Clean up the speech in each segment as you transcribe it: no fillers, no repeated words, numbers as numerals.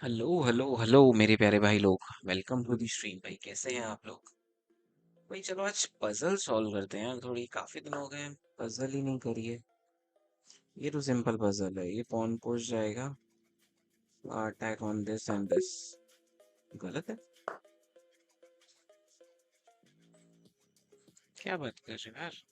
Hello hello hello मेरे प्यारे भाई लोग। Welcome to the stream. भाई कैसे हैं आप लोग? भाई चलो आज पजल सॉल्व करते हैं यार। थोड़ी काफी दिन हो गए पजल ही नहीं करी है। ये तो सिंपल पजल है। ये पॉन पुश जाएगा, attack on this and this. गलत है? क्या बात कर रहे हो यार?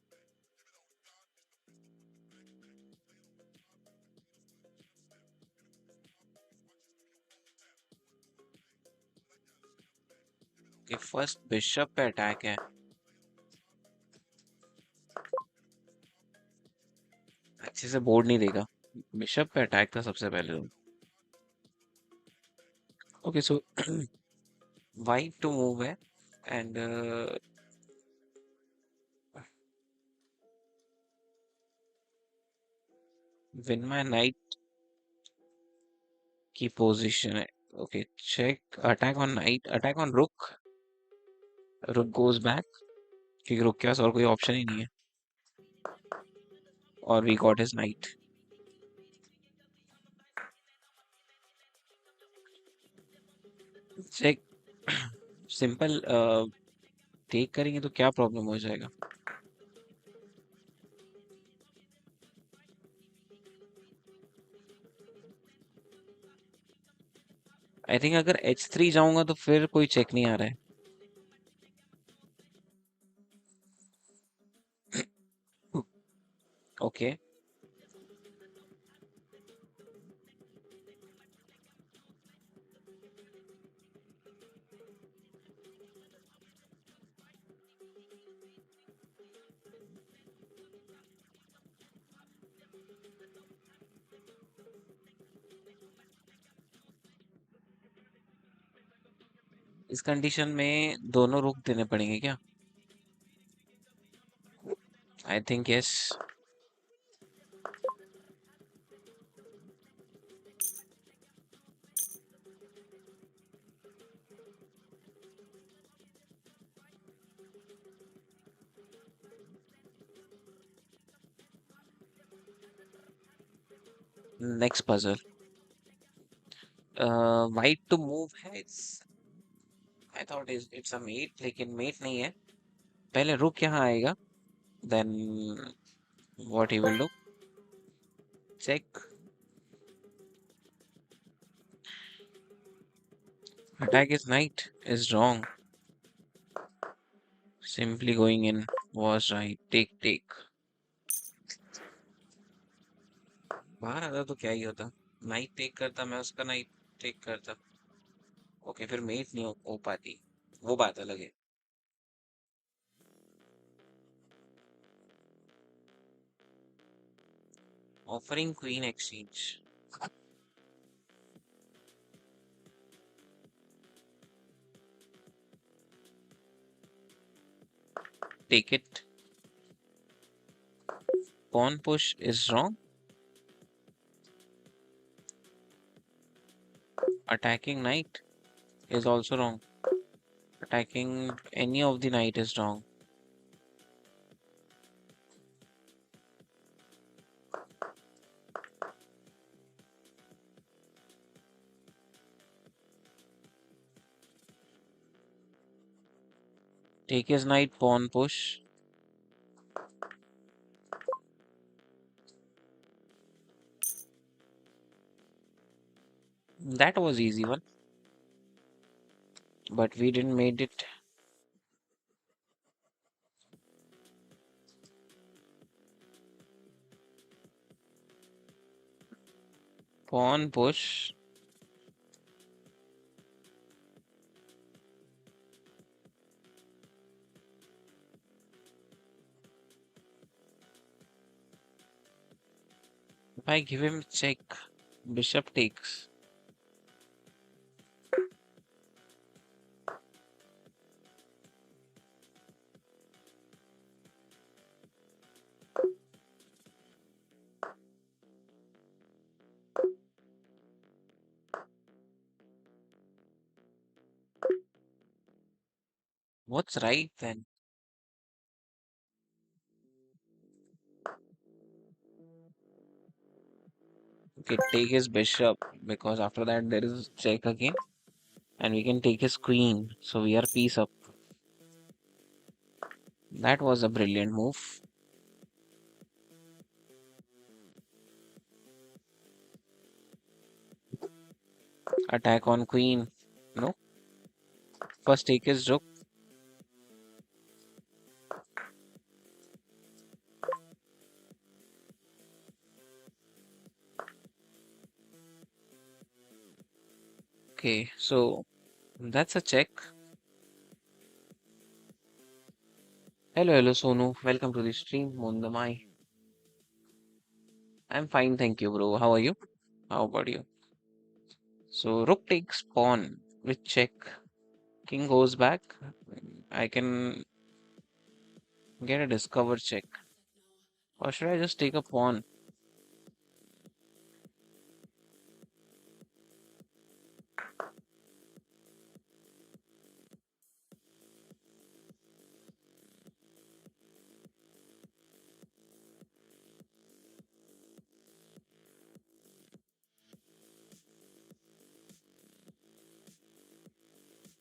कि फर्स्ट बिशप पे अटैक है। अच्छे से बोर्ड नहीं देगा। बिशप पे अटैक था सबसे पहले तो। Okay so white to move है एंड विन माय नाइट की पोजीशन है। Okay check attack on knight, attack on rook. Rook goes back क्योंकि रुक के पास और कोई ऑप्शन ही नहीं है। और we got his knight. Check simple take करेंगे तो क्या प्रॉब्लम हो जाएगा? आई थिंक अगर H3 जाऊंगा तो फिर कोई चेक नहीं आ रहा है। ओके इस कंडीशन में दोनों रुक देने पड़ेंगे क्या? I think yes. Next puzzle. White to move है। It's I thought it's a mate, लेकिन मेट नहीं है। पहले रुक यहाँ आएगा, then what he will do, check attack is knight is wrong. Simply going in was right. Take, take. बाहर आता तो क्या ही होता? नाइट टेक करता, मैं उसका नाइट टेक करता। ओके फिर मेट नहीं हो पाती, वो बात अलग है। Offering queen exchange. Take it. Pawn push is wrong. Attacking knight is also wrong. Attacking any of the knight is wrong. Take his knight, pawn push. That was easy one, but we didn't made it. Pawn push. If I give him check, bishop takes. What's right then? Okay, take his bishop because after that there is check again, and we can take his queen. So we are piece up. That was a brilliant move. Attack on queen. No, first take his rook. Okay, so that's a check. Hello, hello, Sonu. Welcome to the stream, Mondamai. I'm fine, thank you, bro. How are you? How about you? So rook takes pawn with check. King goes back. I can get a discover check. Or should I just take a pawn?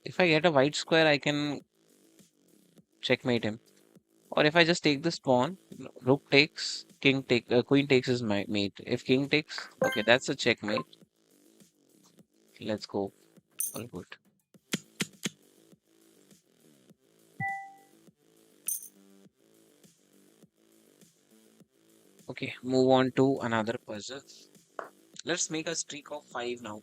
If I get a white square, I can checkmate him. Or if I just take this pawn, rook takes, queen takes his mate. If king takes, okay, that's a checkmate. Let's go. All good. Okay, move on to another puzzle. Let's make a streak of 5 now.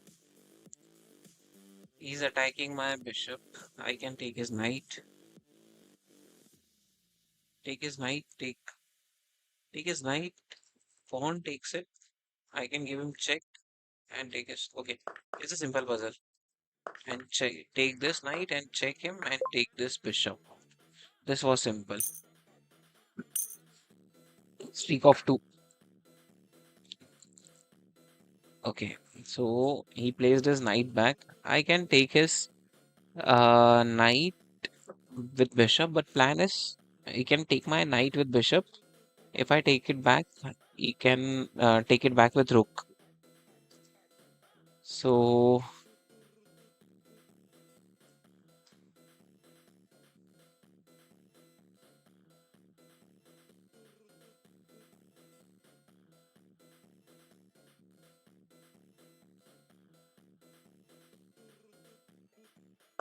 He's attacking my bishop. I can take his knight. Take his knight. Take his knight. Pawn takes it. I can give him check and take his. Okay, it's a simple puzzle. And check. Take this knight and check him and take this bishop. This was simple. Streak of 2. Okay, so he placed his knight back. I can take his knight with bishop, but plan is he can take my knight with bishop. If I take it back, he can take it back with rook. So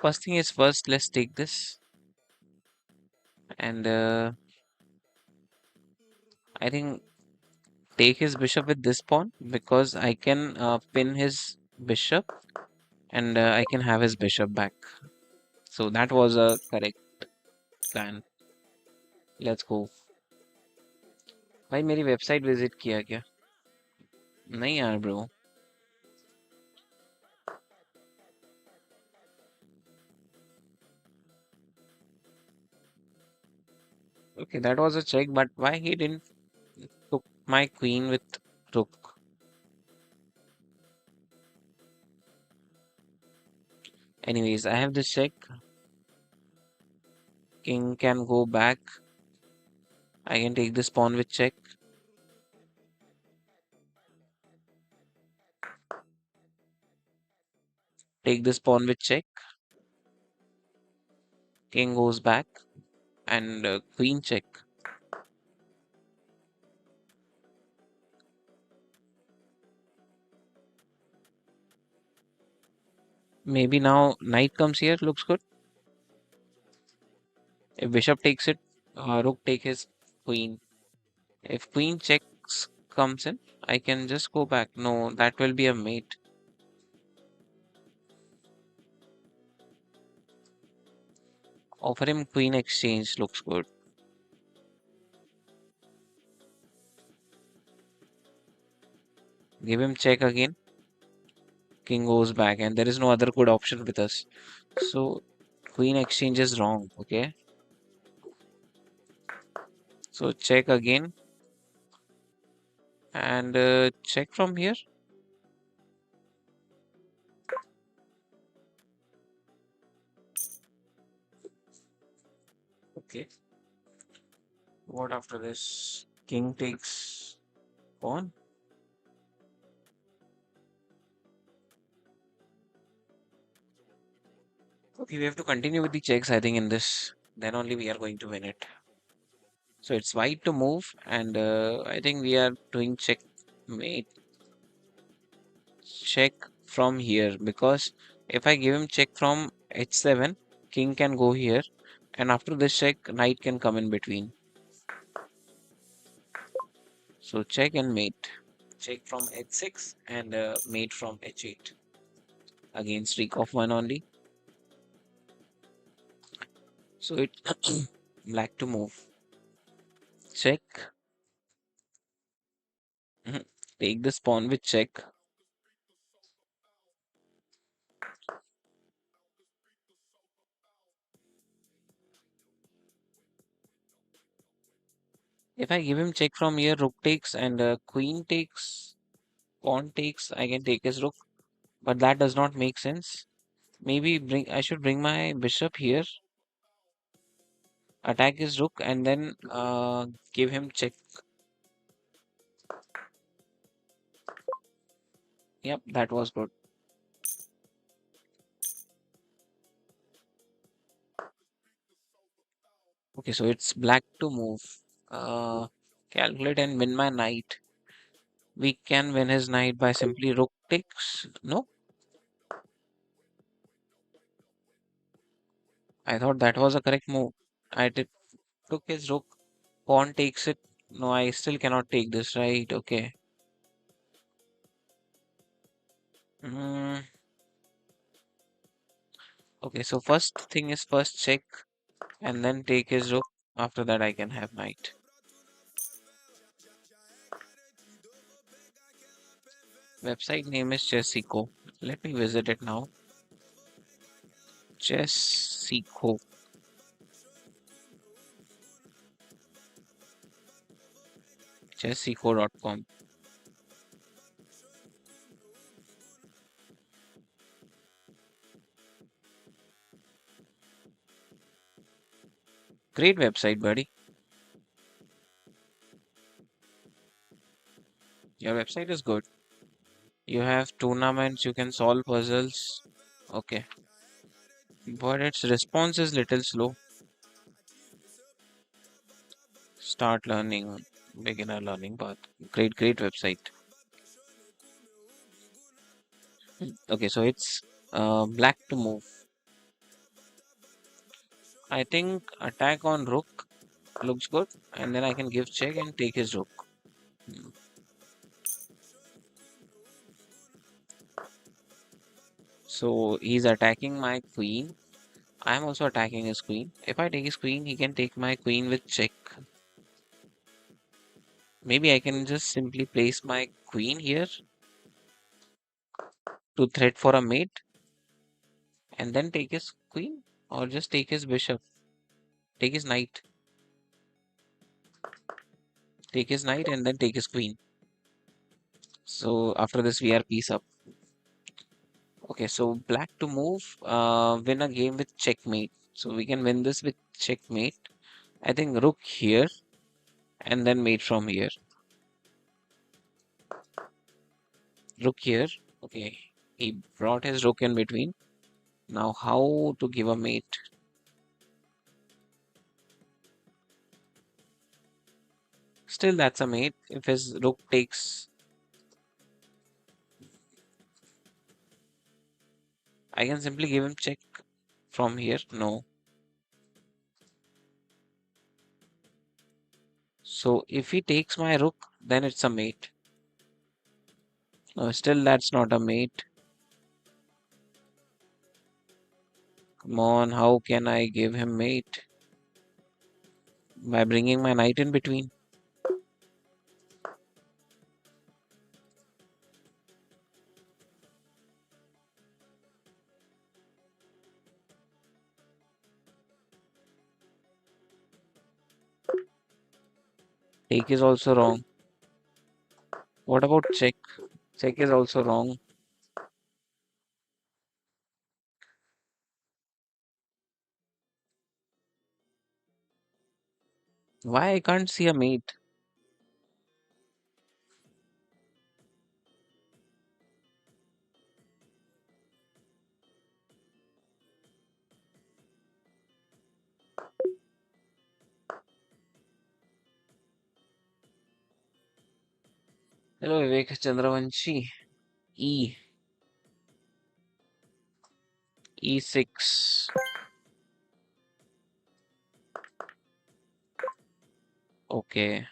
first thing is first, let's take this, and I think take his bishop with this pawn because I can pin his bishop and I can have his bishop back. So that was a correct plan. Let's go. भाई मेरी website visit किया क्या? नहीं यार bro. Okay, that was a check, but why he didn't took my queen with rook? Anyways, I have this check. King can go back. I can take this pawn with check. Take this pawn with check. King goes back and queen check. Maybe now knight comes here. Looks good. If bishop takes it, rook take his queen. If queen checks comes in, I can just go back. No, that will be a mate. Offer him queen exchange. Looks good. Give him check again. King goes back, and there is no other good option with us. So queen exchange is wrong. Okay. So check again and check from here. Okay. What after this? King takes pawn. Okay, we have to continue with the checks, I think, in this. Then only we are going to win it. So it's white to move, and I think we are doing check mate check from here because if I give him check from h7, king can go here, and after this check, knight can come in between. So check and mate. Check from h6 and mate from h8. Again, streak of one only. So it black to move. Check. Mhm. Take this pawn with check. If I give him check from here, rook takes and queen takes, pawn takes, I can take his rook, but that does not make sense. Maybe I should bring my bishop here, attack his rook, and then give him check. Yep, that was good. Okay, so it's black to move. Uh, Calculate and win my knight. We can win his knight by simply rook takes. No, I thought that was a correct move. I did took his rook. Pawn takes it. No, I still cannot take this, right? Okay. Mm, okay, so first thing is first check and then take his rook. After that, I can have knight. Website name is Chessico. Let me visit it now. Chessico. Chessico.com. Great website, buddy. Your website is good. You have tournaments, you can solve puzzles. Okay. But its response is little slow. Start learning, beginner learning path. Great website. Okay, so it's black to move. I think attack on rook looks good, and then I can give check and take his rook. Hmm. So he's attacking my queen. I'm also attacking his queen. If I take his queen, he can take my queen with check. Maybe I can just simply place my queen here to threat for a mate and then take his queen, or just take his bishop, take his knight, take his knight and then take his queen. So after this, we are piece up. Okay, so black to move, win a game with checkmate. So we can win this with checkmate. I think rook here and then mate from here. Rook here. Okay, he brought his rook in between. Now how to give a mate? Still that's a mate. If his rook takes, I can simply give him check from here. No. So if he takes my rook, then it's a mate. No, still that's not a mate. Come on, how can I give him mate? By bringing my knight in between. Take is also wrong. What about check? Check is also wrong. Why I can't see a mate? Hello, Vivek Chandravanshi. E. E6. Okay.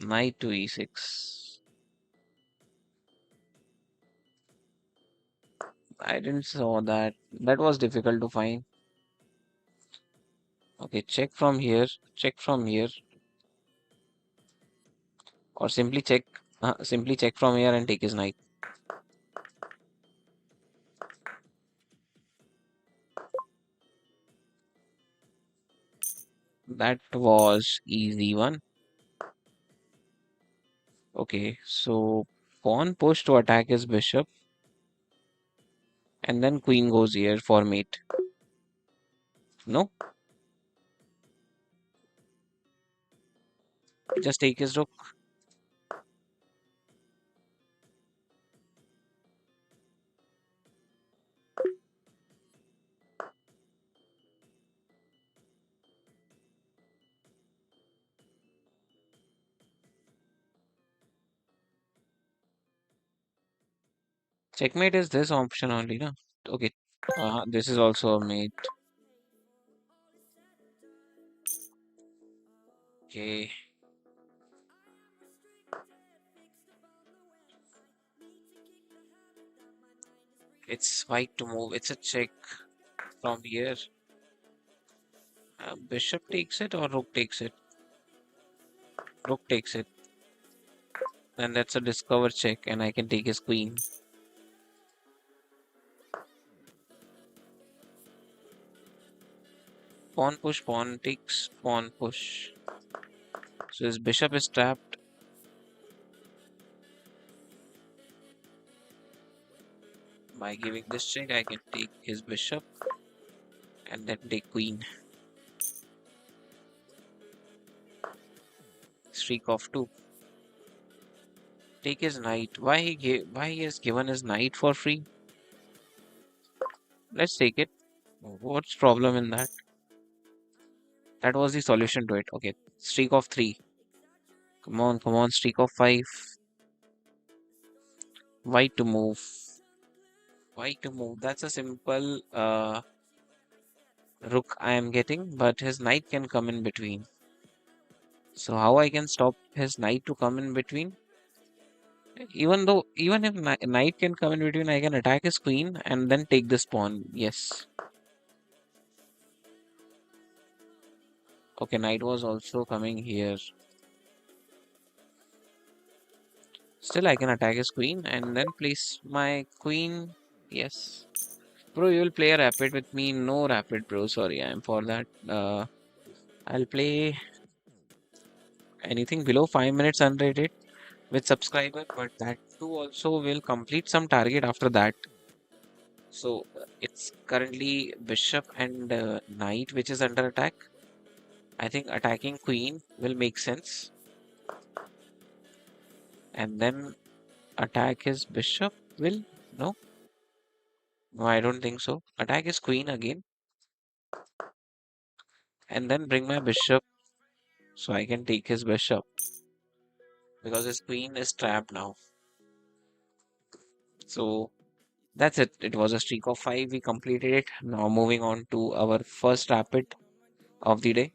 Knight to E6. I didn't saw that. That was difficult to find. Okay, check from here. Check from here. Or simply check from here and take his knight. That was easy one. Okay, so pawn push to attack his bishop, and then queen goes here for mate. No, just take his rook. Checkmate is this option only, no? Okay, this is also a mate. Okay, it's white to move. It's a check from here. Bishop takes it or rook takes it? Rook takes it. Then that's a discover check, and I can take his queen. Pawn push, pawn takes, pawn push. So his bishop is trapped. By giving this check, I can take his bishop and then take queen. Streak of two. Take his knight. Why he has given his knight for free? Let's take it. What's problem in that? That was the solution to it. Okay. Streak of three. Come on, streak of five. White to move. White to move. That's a simple rook I am getting, but his knight can come in between. So how I can stop his knight to come in between? Even if knight can come in between, I can attack his queen and then take this pawn. Yes. Okay, knight was also coming here. Still, I can attack his queen and then place my queen. Yes. Bro, you will play a rapid with me? No rapid, bro. Sorry, I'm for that. I'll play anything below 5 minutes unrated with subscriber, but that too also will complete some target after that. So it's currently bishop and knight which is under attack. I think attacking queen will make sense. And then attack his bishop will? No? No, I don't think so. Attack his queen again. And then bring my bishop so I can take his bishop. Because his queen is trapped now. So that's it. It was a streak of five. We completed it. Now moving on to our first rapid of the day.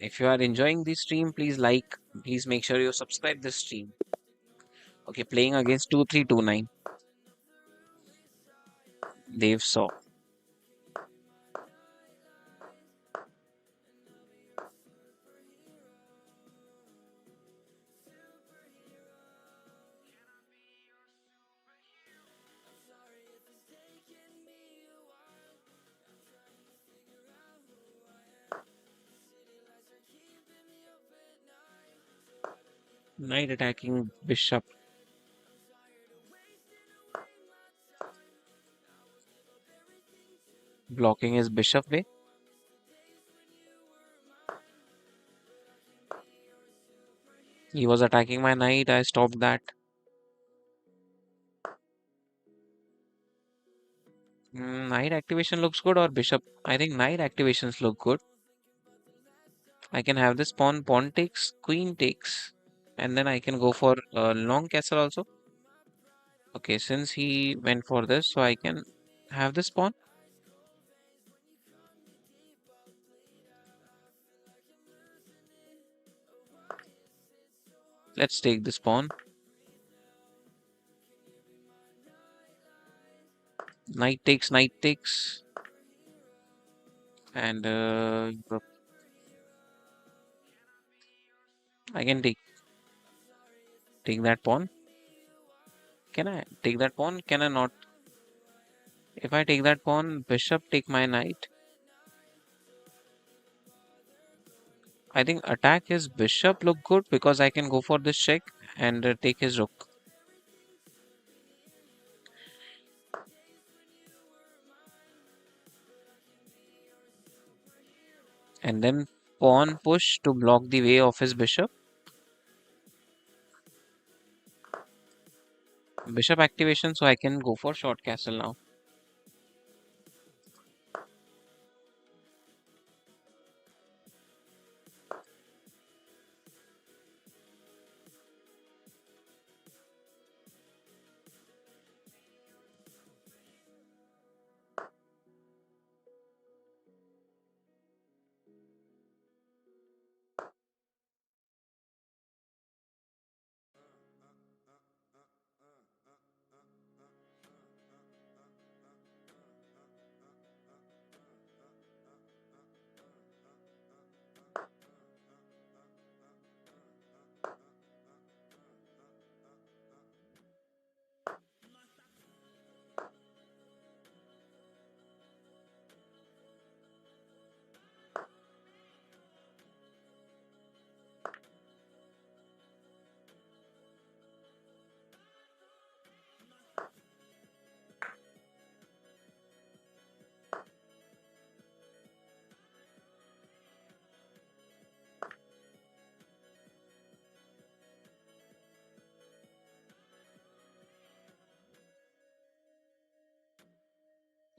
If you are enjoying this stream, please like, please make sure you subscribe this stream. Okay, playing against 2329. Dev saw. Knight attacking bishop. Blocking his bishop way. He was attacking my knight. I stopped that. Knight activation looks good or bishop? I think knight activations look good. I can have this pawn takes, queen takes, and then I can go for long castle also. Okay, since he went for this, so I can have this pawn. Let's take this pawn. Knight takes, and I can take that pawn. Can I take that pawn? Can I not? If I take that pawn, bishop take my knight. I think attack his bishop look good because I can go for this check and take his rook. And then pawn push to block the way of his bishop. Bishop activation, so I can go for short castle now.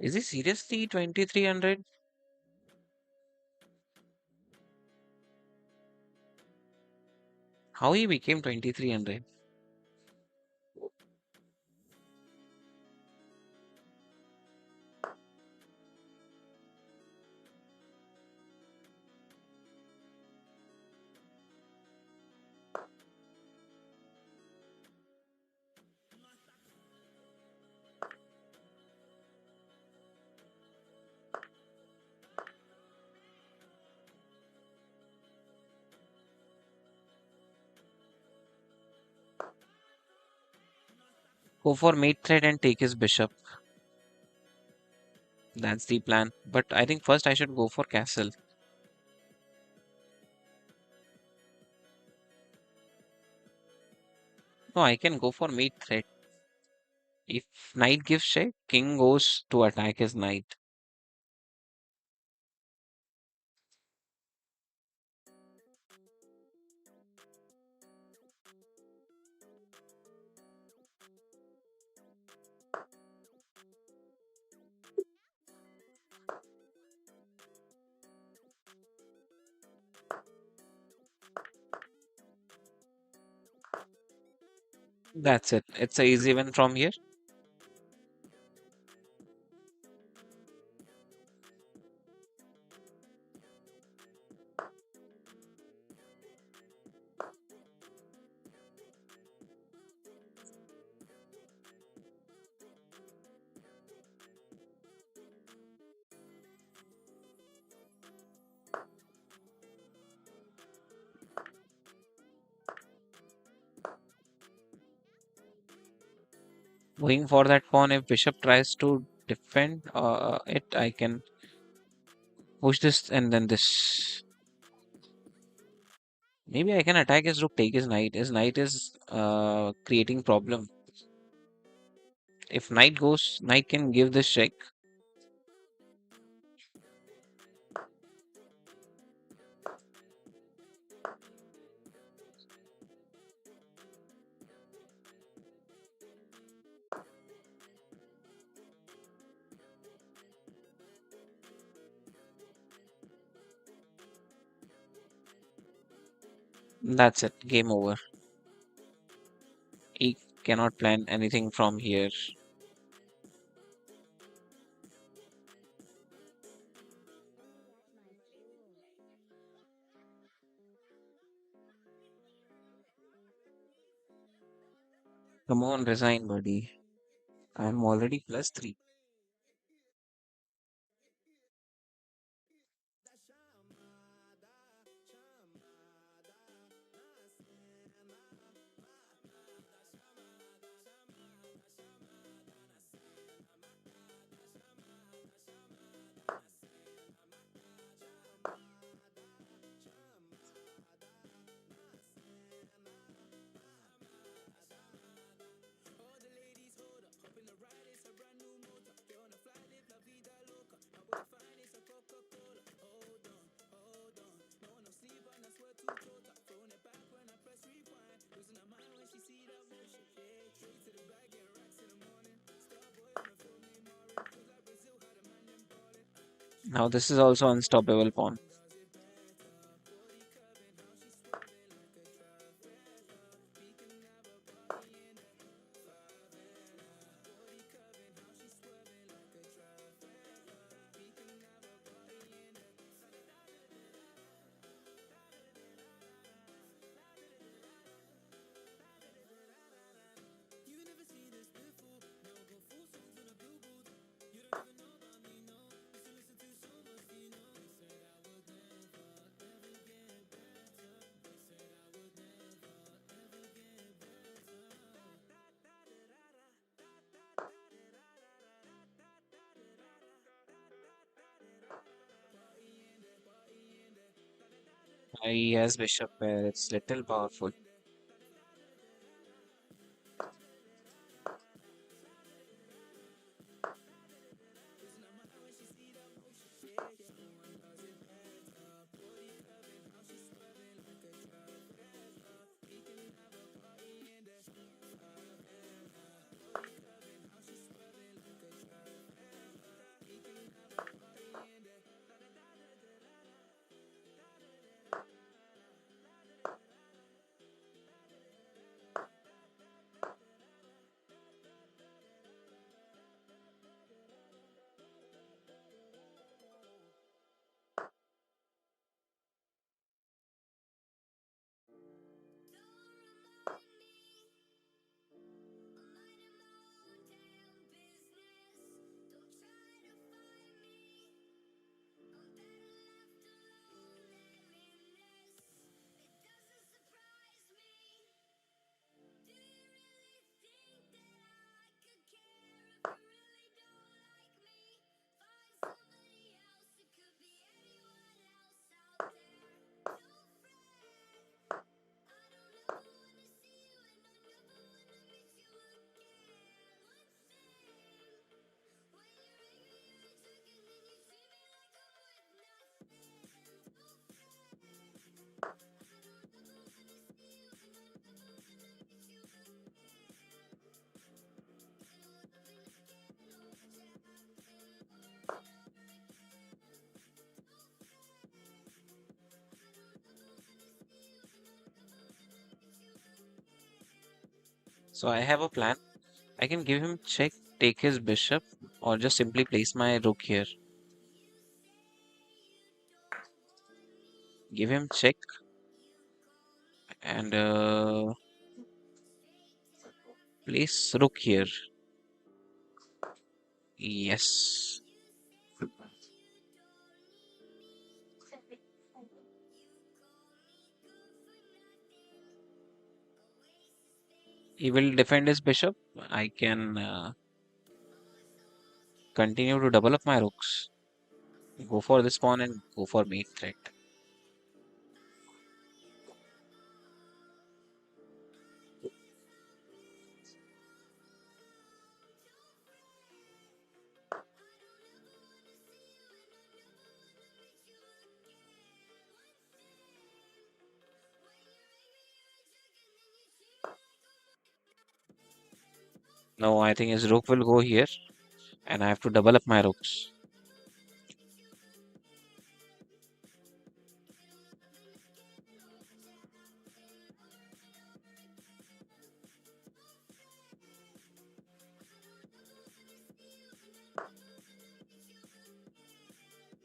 Is he seriously 2300? How he became 2300? Go for mate threat and take his bishop. That's the plan. But I think first I should go for castle. No, I can go for mate threat. If knight gives check, king goes to attack his knight. That's it. It's a easy win from here. Going for that pawn, if bishop tries to defend it, I can push this and then this. Maybe I can attack his rook, take his knight. His knight is creating problem. If knight goes, knight can give this check. That's it. Game over. He cannot plan anything from here. Come on, resign, buddy. I'm already +3. Now this is also unstoppable pawn. He has bishop pair. It's little powerful. So I have a plan. I can give him check, take his bishop, or just simply place my rook here. Give him check and place rook here. Yes. He will defend his bishop. I can continue to double up my rooks. Go for this pawn and go for mate threat. No, I think his rook will go here, and I have to double up my rooks.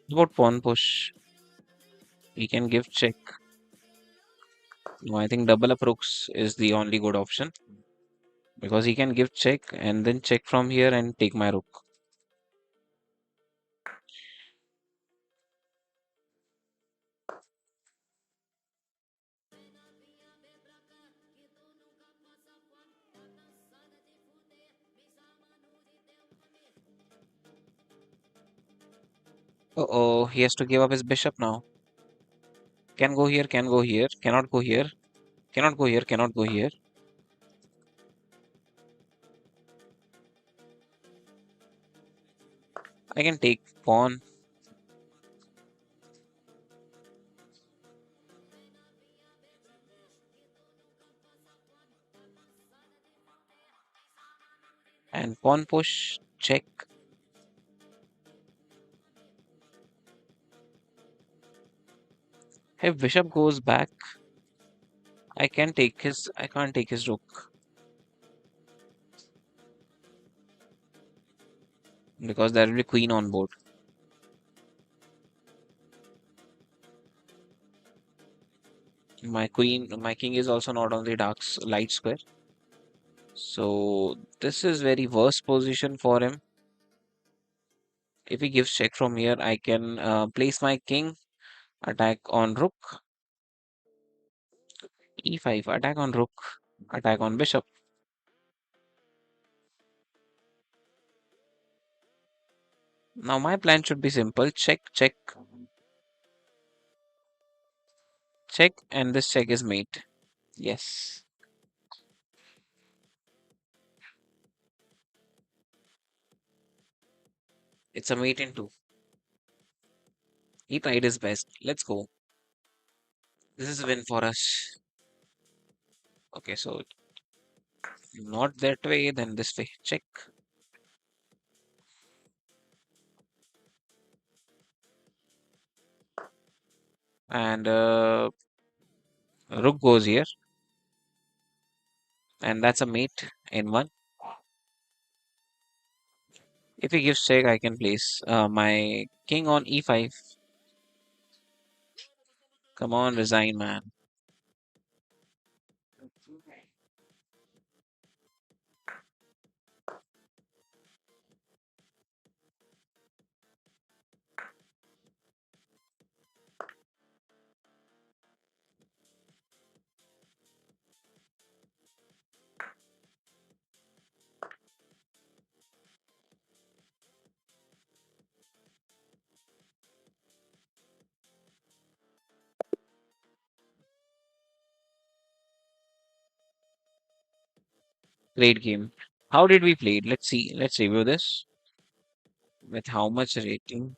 What pawn push? He can give check. No, I think double up rooks is the only good option because he can give check and then check from here and take my rook. Uh-oh, he has to give up his bishop now. Can go here, can go here, cannot go here, cannot go here, cannot go here. I can take pawn and pawn push, check. If bishop goes back, I can't take his rook because there will be queen on board. My king is also not on the light square. So this is very worst position for him. If he gives check from here, I can place my king, attack on rook, e5, attack on rook, attack on bishop. Now my plan should be simple: check, check, check, and this check is mate. Yes, it's a mate in two. He tried his best. Let's go. This is a win for us. Okay, so not that way, then this way. Check. And rook goes here, and that's a mate in one. If he gives check, I can place my king on e5. Come on, resign, man. Great game. How did we play it? Let's see. Let's review this. With how much rating?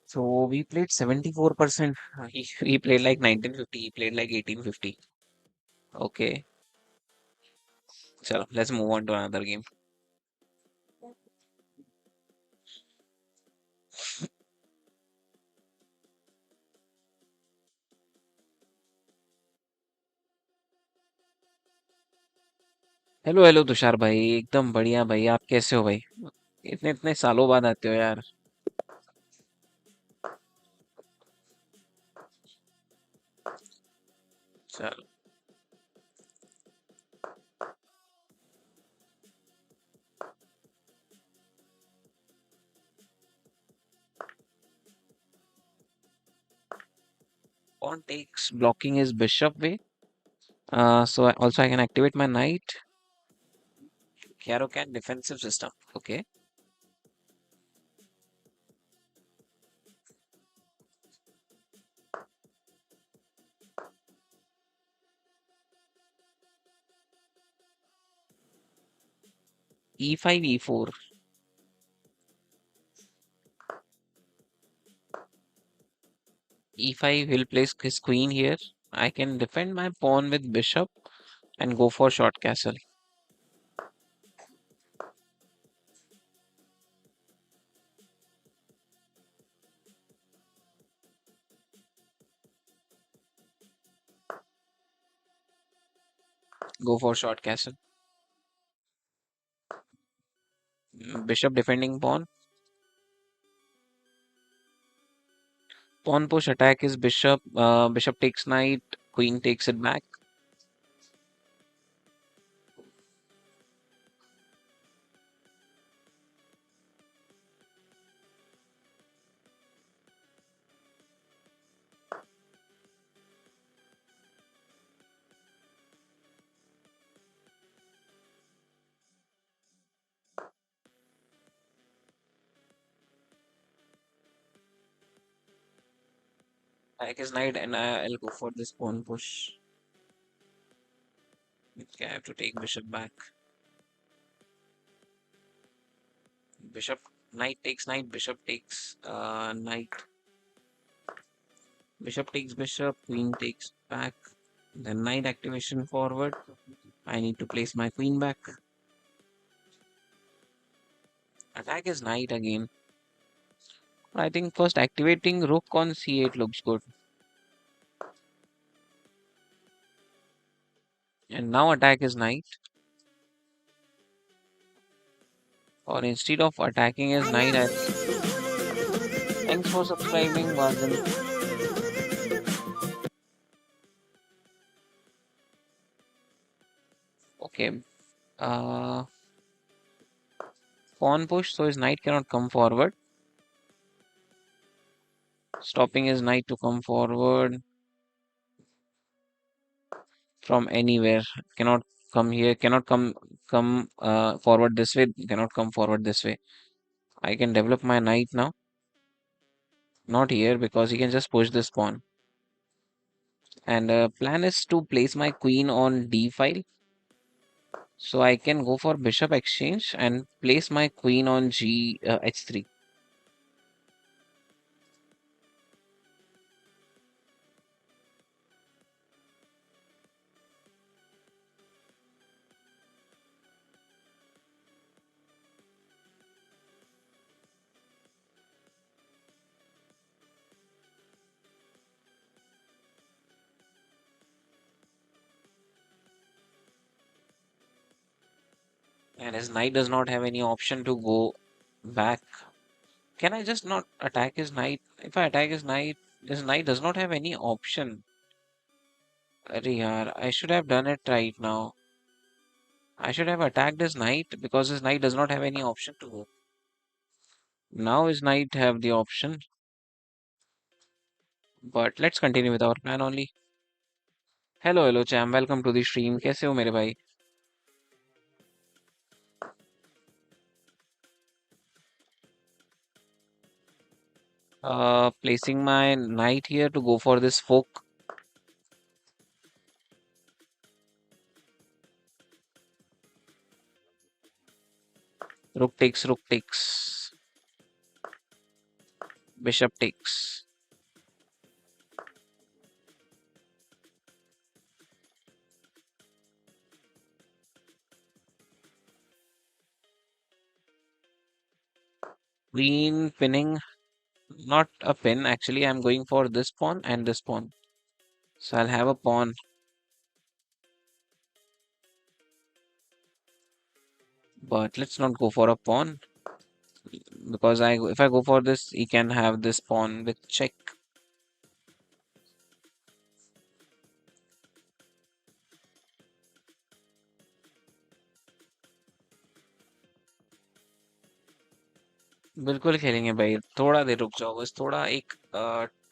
So we played 74%. He played like 1950. He played like 1850. Okay. So let's move on to another game. Hello hello Tushar भाई, एकदम बढ़िया भाई। आप कैसे हो भाई? इतने इतने सालों बाद आते हो यार। चलो, pawn takes, blocking his bishop way. So also I can activate my knight. Hero can defensive system. Okay. E5, E4. E5 will place his queen here. I can defend my pawn with bishop and go for short castle. Go for short castle. Bishop defending pawn. Pawn push attack is bishop. Bishop takes knight. Queen takes it back. Attack is knight, and I'll go for this pawn push. Okay, I have to take bishop back. Bishop, knight takes knight. Bishop takes knight. Bishop takes bishop. Queen takes back. Then knight activation forward. I need to place my queen back. Attack is knight again. I think first activating rook on c8 looks good. And now attack is knight. Or instead of attacking his knight, thanks for subscribing, Vazen. Okay. Uh, Pawn push, so his knight cannot come forward. Stopping his knight to come forward from anywhere. Cannot come here. Cannot come forward this way. Cannot come forward this way. I can develop my knight now. Not here because he can just push this pawn. And plan is to place my queen on d file. So I can go for bishop exchange and place my queen on h3. And his knight does not have any option to go back. Can I just not attack his knight? If I attack his knight does not have any option. Arey yaar, I should have done it right now. I should have attacked his knight because his knight does not have any option to go. Now his knight have the option. But let's continue with our plan only. Hello Cham, welcome to the stream. कैसे हो मेरे भाई? Placing my knight here to go for this fork. Rook takes, rook takes. Bishop takes. Queen pinning. Not a pin, actually. I'm going for this pawn and this pawn. So I'll have a pawn. But let's not go for a pawn. Because if I go for this, he can have this pawn with check. बिल्कुल खेलेंगे भाई, थोड़ा देर रुक जाओ, बस थोड़ा एक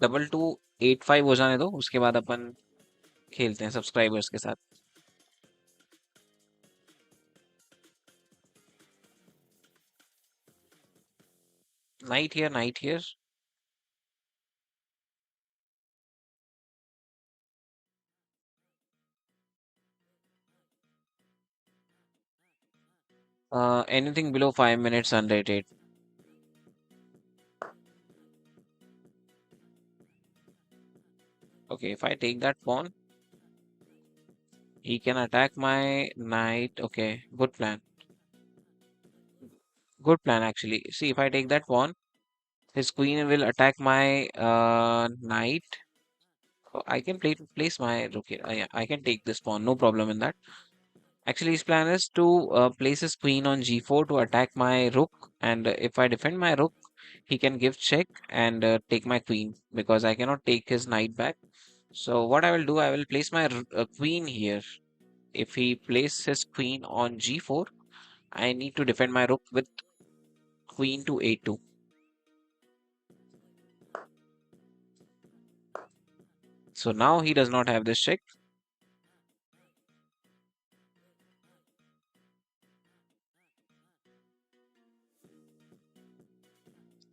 2285 हो जाने दो, उसके बाद अपन खेलते हैं सब्सक्राइबर्स के साथ. Knight here, knight here. Anything below 5 minutes unrated. Okay, if I take that pawn, he can attack my knight. Okay, good plan. Good plan actually. See, if I take that pawn, his queen will attack my knight. I can place my rook here. I can take this pawn, no problem in that. Actually, his plan is to place his queen on g4 to attack my rook, and if I defend my rook, he can give check and take my queen because I cannot take his knight back. So what I will do, I will place my queen here. If he places his queen on g4, I need to defend my rook with queen to a2. So now he does not have this check,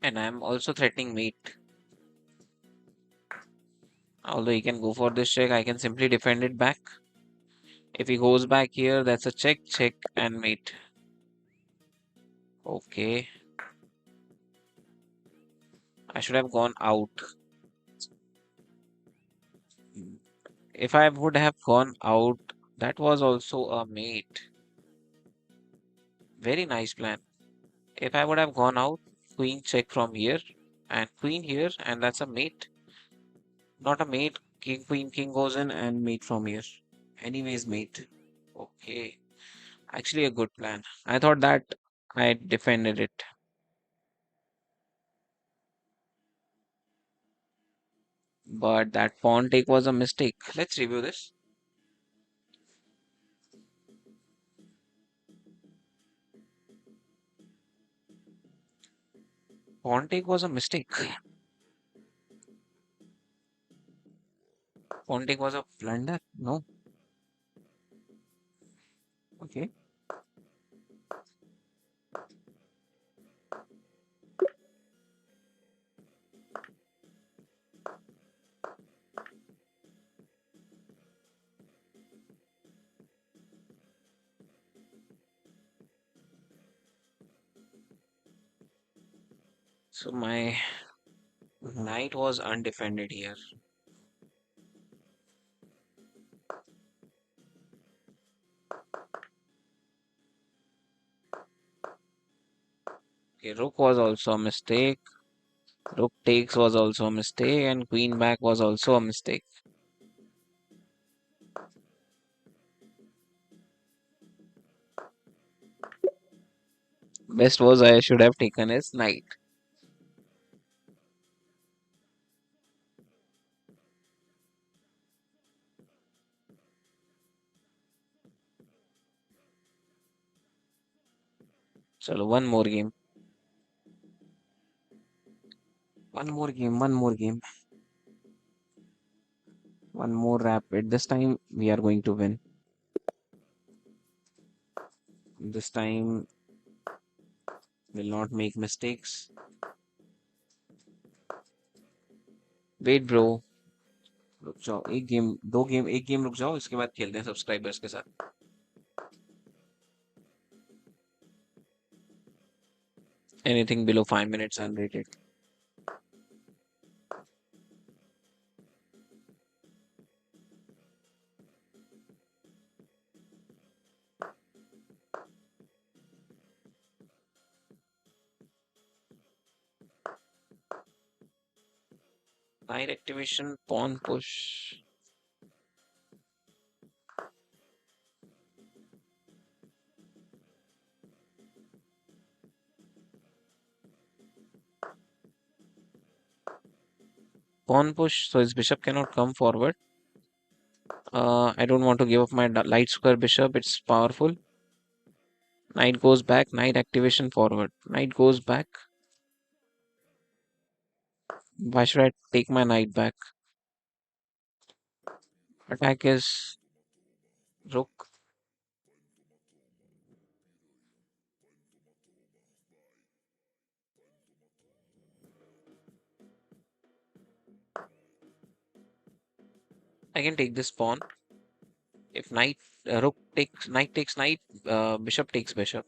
and I am also threatening mate. Although he can go for this check, I can simply defend it back. If he goes back here, that's a check, check, and mate. Okay, I should have gone out. If I would have gone out, that was also a mate. Very nice plan. If I would have gone out, queen check from here, and queen here, and that's a mate. Not a mate. King, queen, king goes in, and mate from here. Anyways, mate. Okay. Actually, a good plan. I thought that I defended it, but that pawn take was a mistake. Let's review this. Pawn take was a mistake. Pawn take was a blunder. No. Okay. So my knight was undefended here. Okay, rook was also a mistake. Rook takes was also a mistake, and queen back was also a mistake. Best was I should have taken his knight. So one more game. One more game. One more game. One more rapid. This time we are going to win. This time will not make mistakes. Wait, bro. रुक जाओ एक game दो game एक game रुक जाओ इसके बाद खेलते हैं सब्सक्राइबर्स के साथ anything below 5 minutes unrated knight activation pawn push so his bishop cannot come forward. I don't want to give up my light square bishop, it's powerful. Knight goes back, knight activation forward, knight goes back. Why should I take my knight back? Attack is rook. I can take this pawn. If rook takes knight, bishop takes bishop.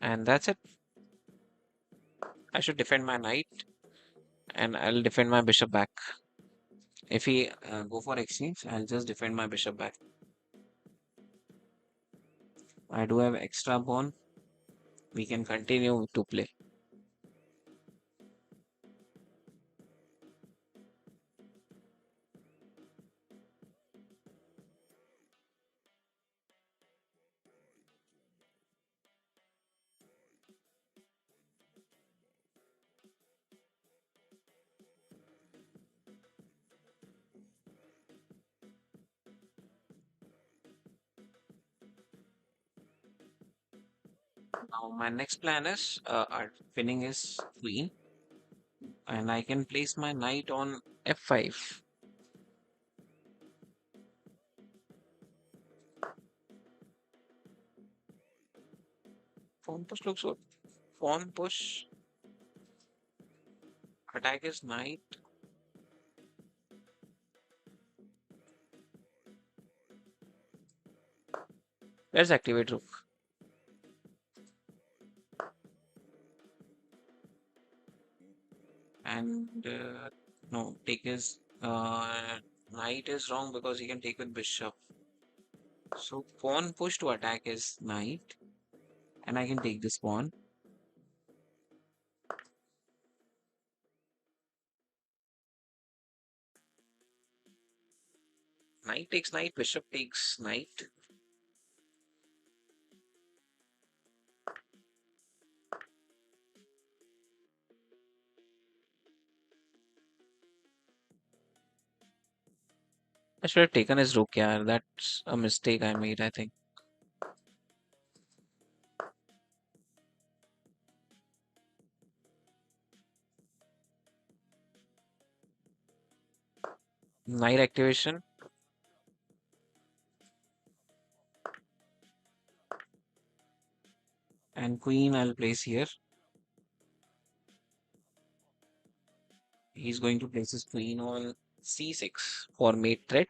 And that's it. I should defend my knight and I'll defend my bishop back. If he go for exchange, I'll just defend my bishop back. I do have extra pawn. We can continue to play. Now my next plan is winning is queen, and I can place my knight on f5. Pawn push looks good. Pawn push, attack is knight. Let's activate rook. And no, take his knight is wrong because he can take with bishop. So pawn push to attack his knight, and I can take this pawn. Knight takes knight, bishop takes knight. I should have taken his rook, yeah. That's a mistake I made, I think. Knight activation, and queen I'll place here. He's going to place his queen on c6 for mate threat.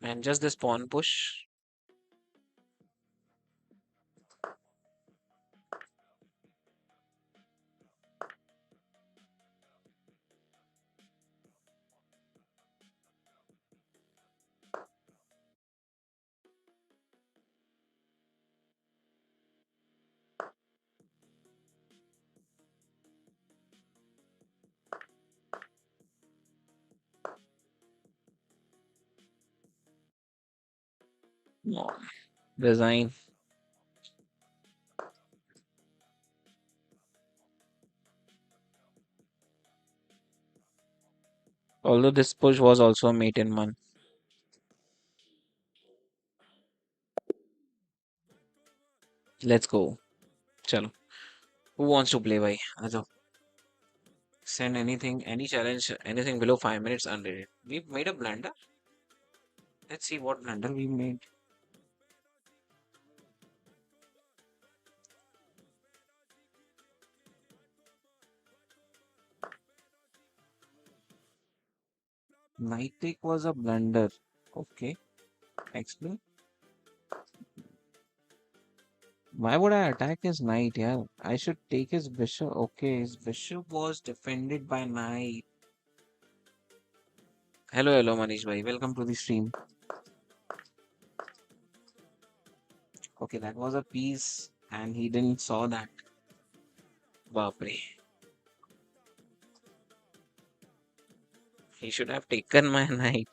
And just this pawn push. No, resign. Although this push was also a mate in one. Let's go. Chalo. Who wants to play, bhai? Ajo. Send anything, any challenge, anything below 5 minutes unrated. We've made a blunder. Let's see what blunder we made. Knight take was a blunder. Okay, explain. Why would I attack his knight? Yeah, I should take his bishop. Okay, his bishop was defended by knight. Hello, hello, Manish bhai. Welcome to the stream. Okay, that was a piece, and he didn't saw that. Bapre. He should have taken my knight,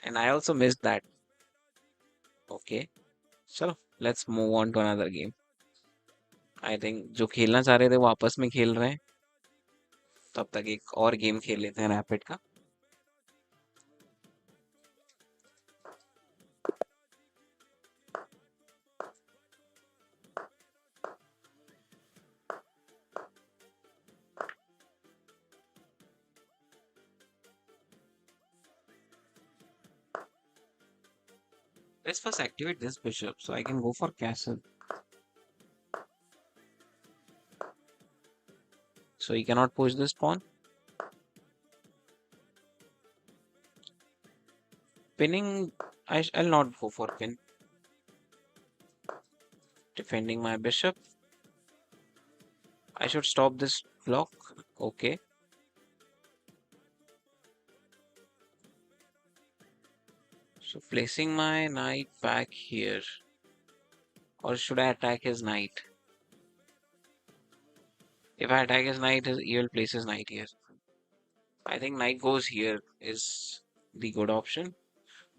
and I also missed that. Okay, चलो let's move on to another game. I think जो खेलना चाह रहे थे वो आपस में खेल रहे हैं. तब तक एक और गेम खेल लेते हैं रैपिड का. Let's first activate this bishop so I can go for castle. So he cannot push this pawn. Pinning, I'll not go for pin. Defending my bishop. I should stop this block. Okay. So placing my knight back here. Or should I attack his knight? If I attack his knight, he will place his knight here. I think knight goes here is the good option.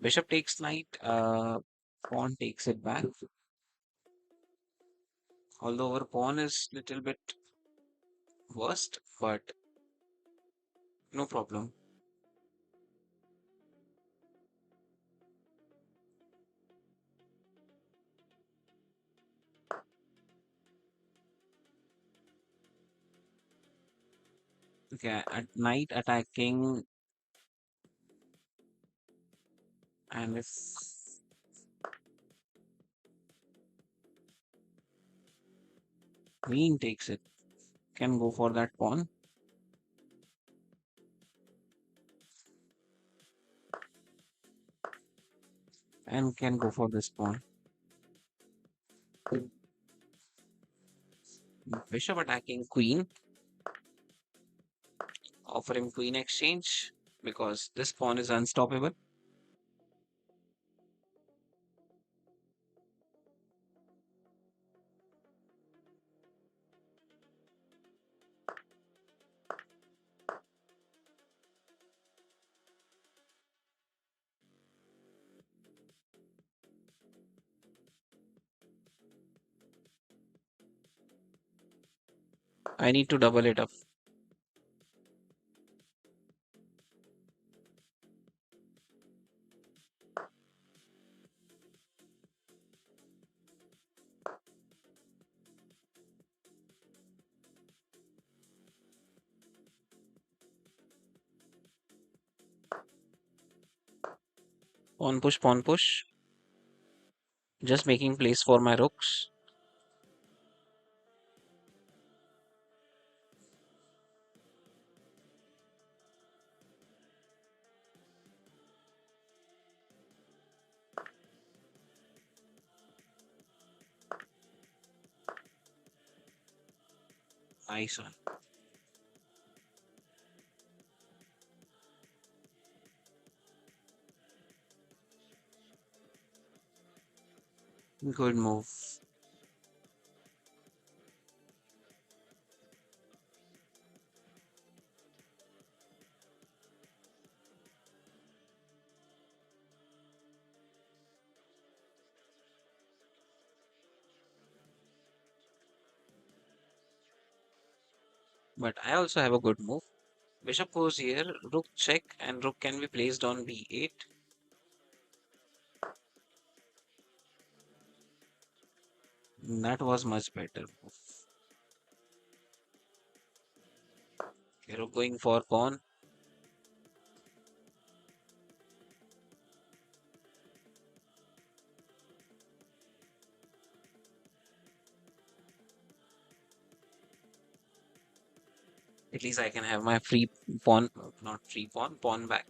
Bishop takes knight. Pawn takes it back. Although our pawn is little bit worst, but no problem. Okay, at night attacking, and if queen takes it, can go for that pawn and can go for this pawn. Bishop attacking queen, offering queen exchange because this pawn is unstoppable. I need to double it up. Pawn push, pawn push. Just making place for my rooks. Nice one. Good move. But I also have a good move. Bishop goes here, rook check, and rook can be placed on b8. That was much better move. Okay, rook going for pawn. At least I can have my free pawn, not free pawn, pawn back.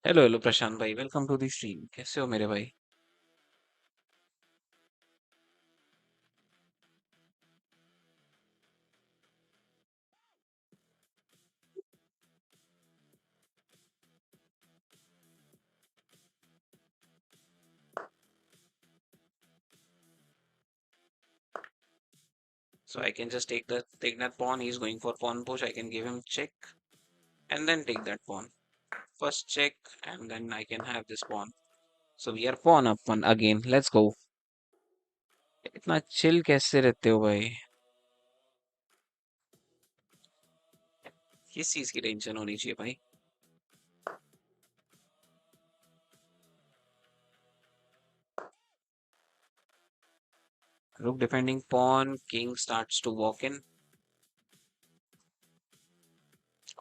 Hello hello Prashant भाई, welcome to the stream. कैसे हो मेरे भाई? So I can just take that pawn. He's going for pawn push. I can give him check and then take that pawn. First check and then I can have this pawn. So we are pawn up one again. Let's go. इतना chill कैसे रहते हो भाई? किस चीज की tension होनी चाहिए भाई? Rook defending pawn, king starts to walk in,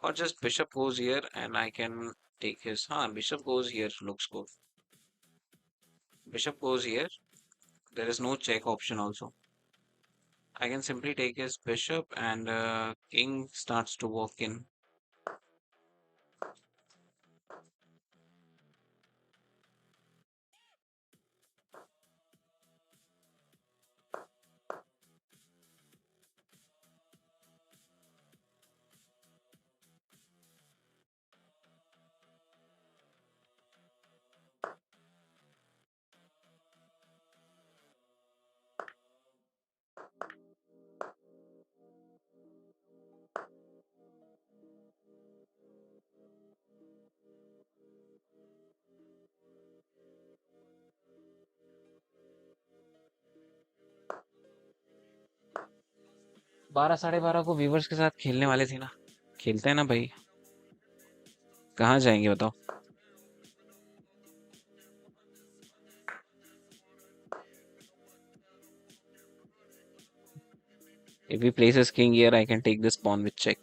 or just bishop goes here and I can take his. Bishop goes here looks good. Bishop goes here. There is no check option also. I can simply take his bishop and king starts to walk in. 12 12:30 को viewers के साथ खेलने वाले थे ना। खेलते हैं ना भाई। कहाँ जाएंगे बताओ। If he places king here, I can take this pawn with check.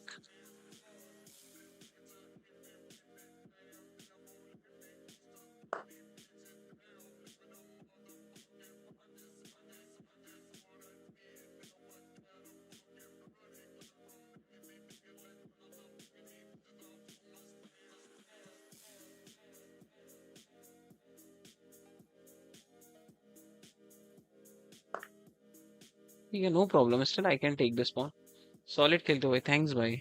ठीक है, no problem, still I can take this pawn. Solid खेलते हुए, थैंक्स भाई.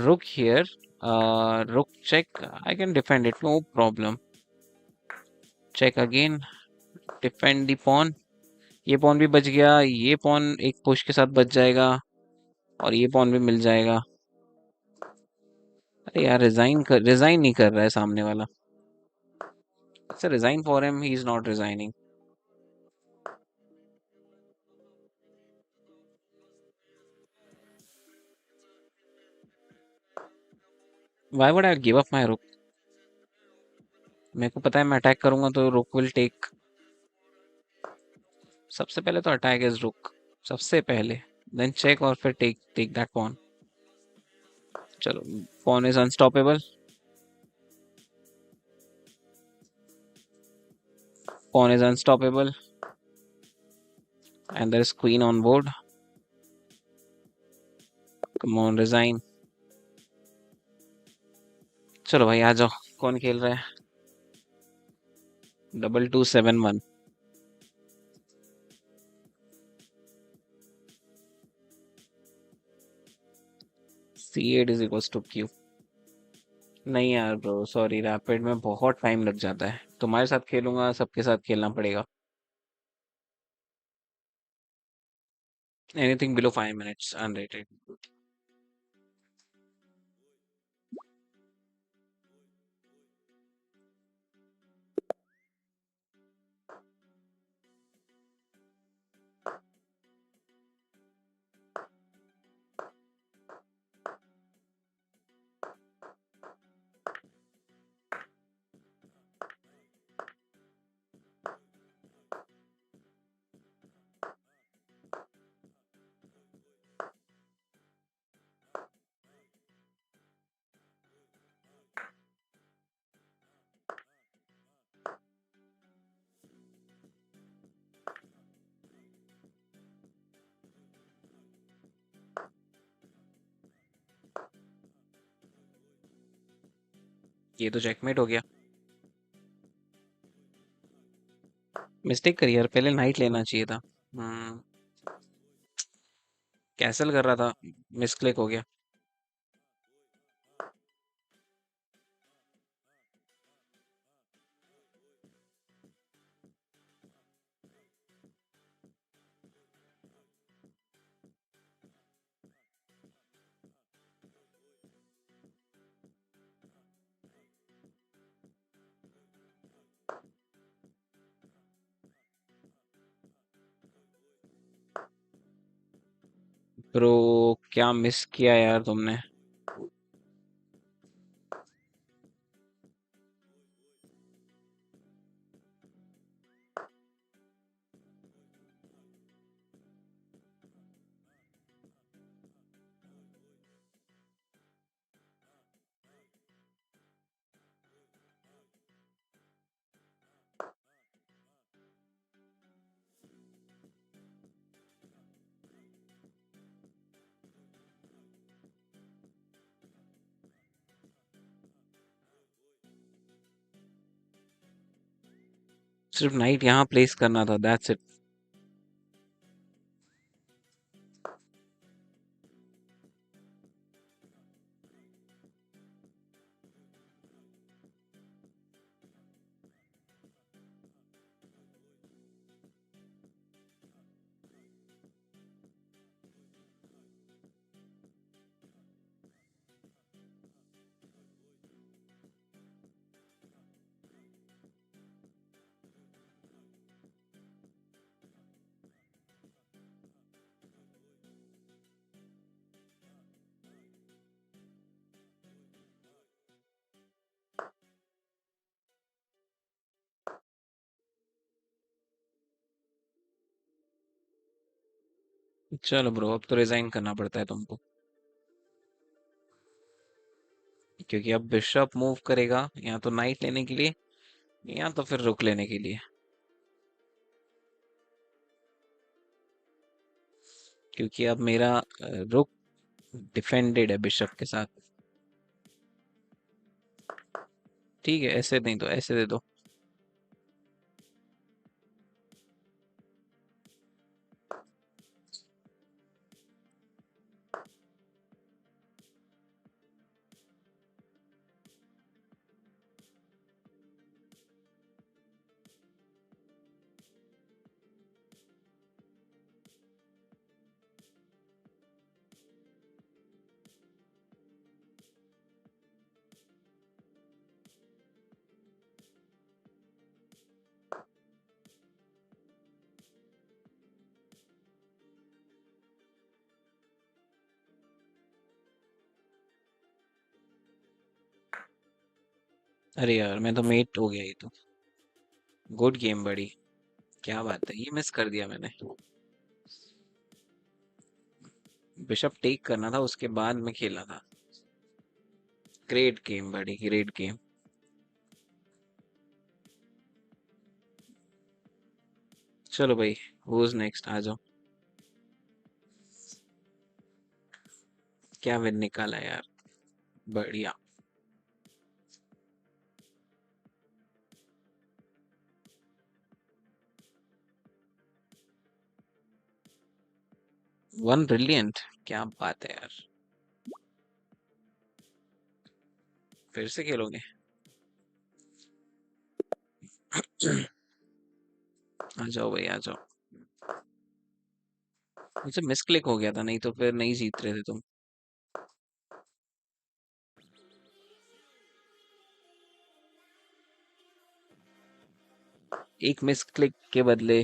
Rook here. Rook check. I can defend it, no problem. Check again. Defend the pawn. ये pawn भी बच गया. ये pawn एक push के साथ बच जाएगा. और ये pawn भी मिल जाएगा. अरे यार, resign नहीं कर रहा है सामने वाला. It's a resign for him. He is not resigning. Why would I give up my rook? मेरे को पता है मैं अटैक करूंगा तो rook will take. सबसे पहले तो अटैक इज rook. सबसे पहले. Then check और फिर take that pawn. चलो. Pawn is unstoppable. Pawn is unstoppable. And there is queen on board. Come on, resign. चलो भाई आ जाओ. कौन खेल रहा है? 2271. C8 is equals to Q. नहीं यार ब्रो, सॉरी, रैपिड में बहुत टाइम लग जाता है. तुम्हारे साथ खेलूंगा, सबके साथ खेलना पड़ेगा. Anything below 5 minutes unrated. ये तो चेकमेट हो गया. मिस्टेक करी यार, पहले नाइट लेना चाहिए था. हम्म. कैसल कर रहा था. मिसक्लिक हो गया. ब्रो, क्या मिस किया यार तुमने. सिर्फ नाइट यहाँ प्लेस करना था, दैट्स इट. चलो ब्रो, अब तो रिजाइन करना पड़ता है तुमको, क्योंकि अब बिशप मूव करेगा या तो नाइट लेने के लिए या तो फिर रुक लेने के लिए, क्योंकि अब मेरा रुक डिफेंडेड है बिशप के साथ। ठीक है, ऐसे नहीं तो ऐसे दे दो। अरे यार, मैं तो मेट हो गया ये तो। गुड गेम बड़ी। क्या बात है, ये मिस कर दिया मैंने। बिशप टेक करना था, उसके बाद में खेला था। ग्रेट गेम बड़ी, ग्रेट गेम। चलो भाई, हुज नेक्स्ट, आ जाओ। क्या विन निकाला यार, बढ़िया। 1 ब्रिलियंट, क्या बात है यार। फिर से खेलोगे? आ जाओ भाई, आ जाओ। मुझे मिस क्लिक हो गया था, नहीं तो फिर नहीं जीत रहे थे तुम। एक मिस क्लिक के बदले।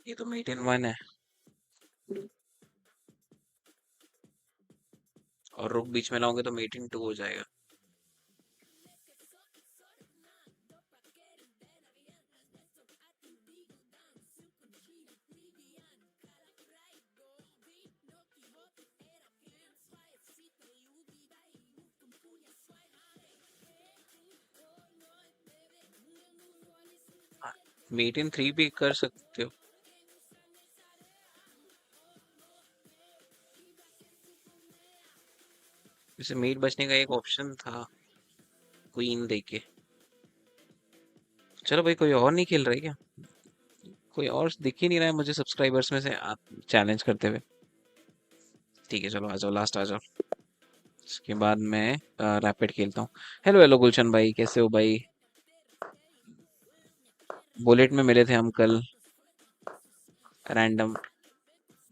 ये तो मेट इन वन है, और रुक बीच में लाओगे तो मेट इन 2 हो जाएगा। मेट इन 3 भी कर सकते हो। जैसे मेट बचने का एक ऑप्शन था, क्वीन देके। चलो भाई, कोई और नहीं खेल रहा है क्या? कोई और दिख ही नहीं रहा है मुझे सब्सक्राइबर्स में से आप चैलेंज करते हुए। ठीक है, चलो आ जाओ, लास्ट आ जाओ। इसके बाद मैं रैपिड खेलता हूँ। हेलो हेलो गुलशन भाई, कैसे हो भाई? बुलेट में मिले थे हम कल, रैंडम।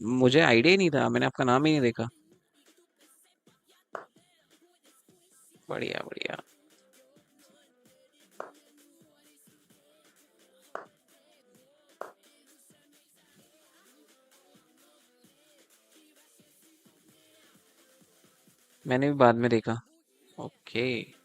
मुझे आइडिया ही नहीं था, मैंने आपका नाम ही नहीं देखा। बढ़िया बढ़िया। मैंने भी बाद में देखा। ओके।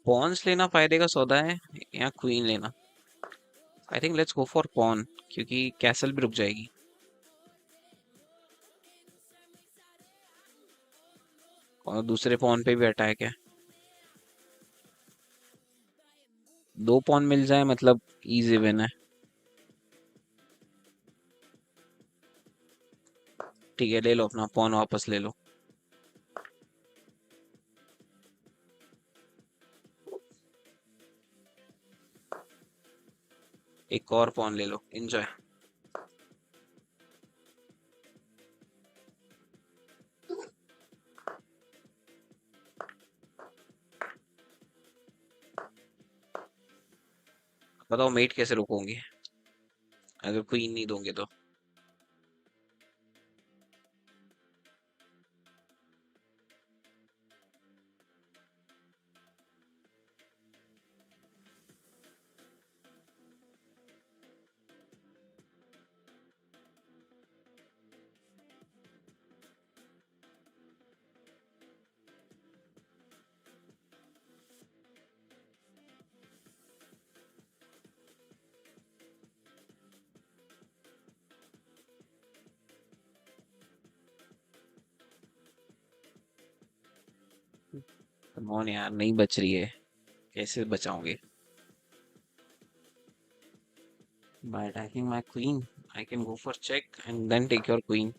पॉन्स लेना फायदे का सौदा है या क्वीन लेना? I think let's go for pawn, क्योंकि कैसल भी रुक जाएगी। और दूसरे पॉन पे भी अटैक है। दो पॉन मिल जाए मतलब इजी विन है। ठीक है, ले लो अपना पॉन वापस ले लो। एक और पॉन ले लो, एंजॉय। बताओ मेट कैसे रुकोगे अगर क्वीन नहीं दोगे तो? कौन यार, नहीं बच रही है, कैसे बचाओगे? By attacking my queen, I can go for check and then take your queen.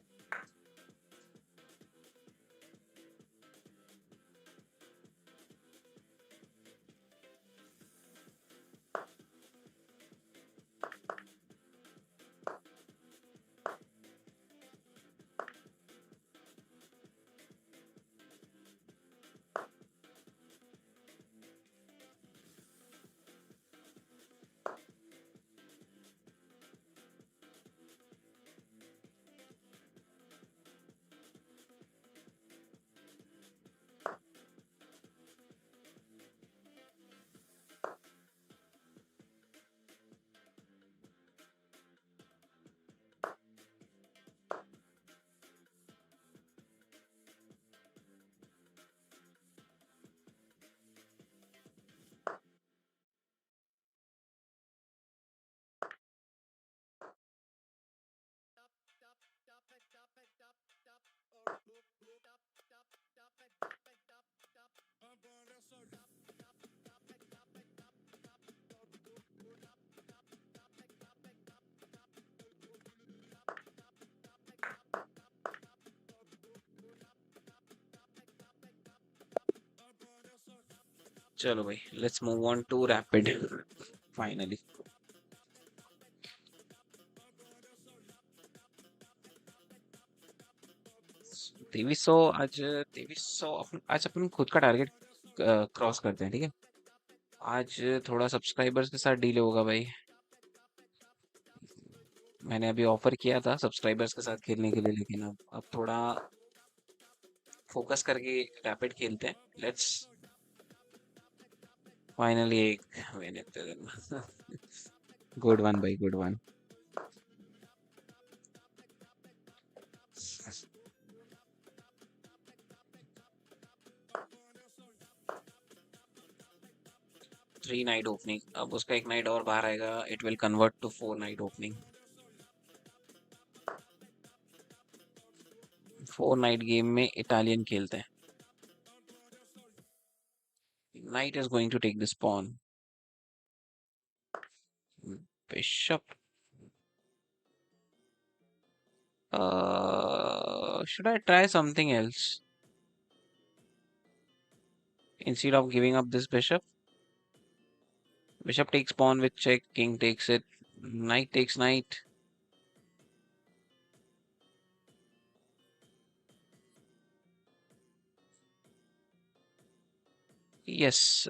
चलो भाई, let's move on to rapid finally. 2300 आज। 2300 आज अपन खुद का टारगेट क्रॉस करते हैं, ठीक है? आज थोड़ा सब्सक्राइबर्स के साथ डील होगा भाई। मैंने अभी ऑफर किया था सब्सक्राइबर्स के साथ खेलने के लिए, लेकिन अब थोड़ा फोकस करके रैपिड खेलते हैं। लेट्स फाइनली एक विन। गुड वन भाई, गुड वन। 3 नाइट ओपनिंग, अब उसका एक नाइट और बाहर आएगा, it will convert to 4 knight opening. 4 knight game में इटालियन खेलते हैं। Knight is going to take this pawn. Bishop. Should I try something else instead of giving up this bishop? Bishop takes pawn with check, king takes it, knight takes knight. Yes,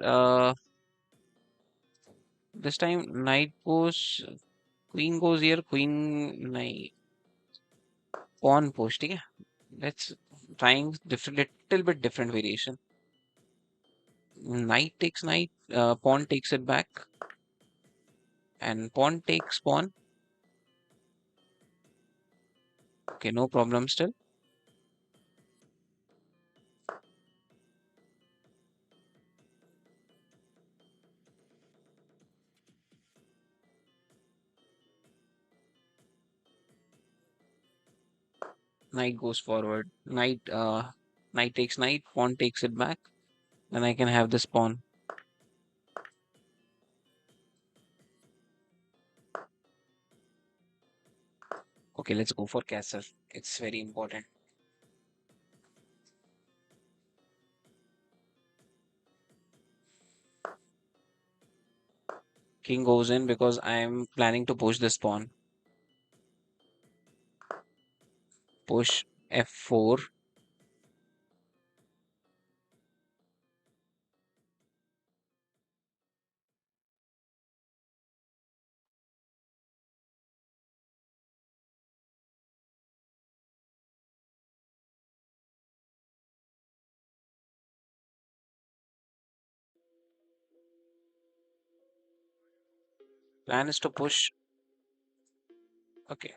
this time knight goes, queen goes here, queen, knight, pawn push, ठीक है? Let's trying different, little bit different variation. Knight takes knight, pawn takes it back, and pawn takes pawn. Okay, no problem still. Knight goes forward. Knight takes knight, pawn takes it back. Then I can have this pawn. Okay, let's go for castle. It's very important. King goes in because I am planning to push this pawn. Push f4. Plan is to push. Okay.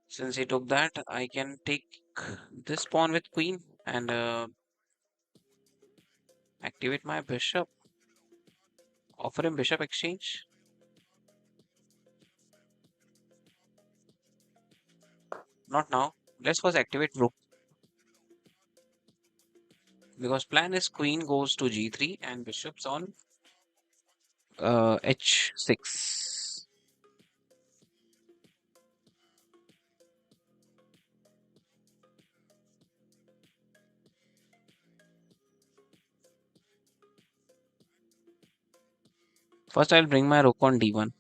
Since he took that, I can take this pawn with queen and activate my bishop. Offer him bishop exchange. Not now. Let's first activate rook. Because plan is queen goes to g3 and bishop's on h6. First, I'll bring my rook on d1.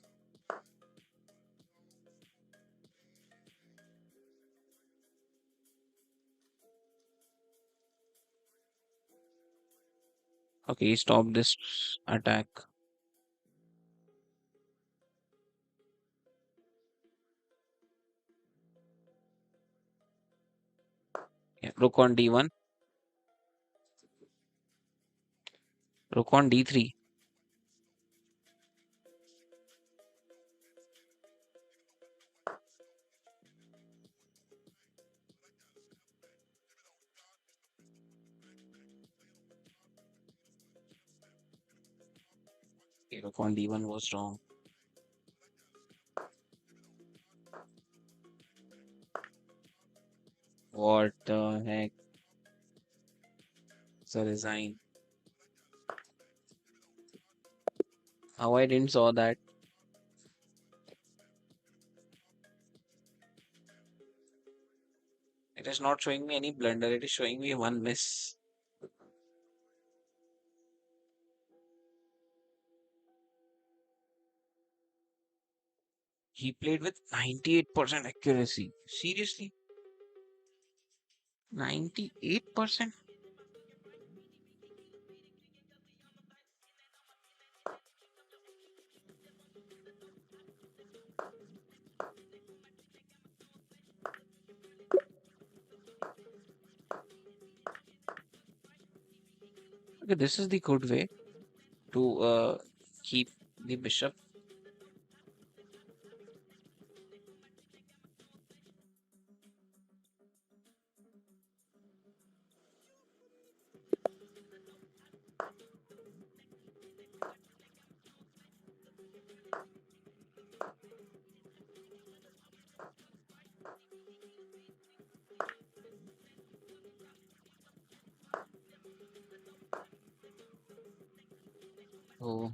Okay, stop this attack. Yeah, rook on d1. Rook on d3. Okay, rook on d1 was wrong. What the heck? So resign. How I didn't saw that. It is not showing me any blunder. It is showing me one miss. He played with 98% accuracy. Seriously? 98%? Okay, this is the good way to keep the bishop. So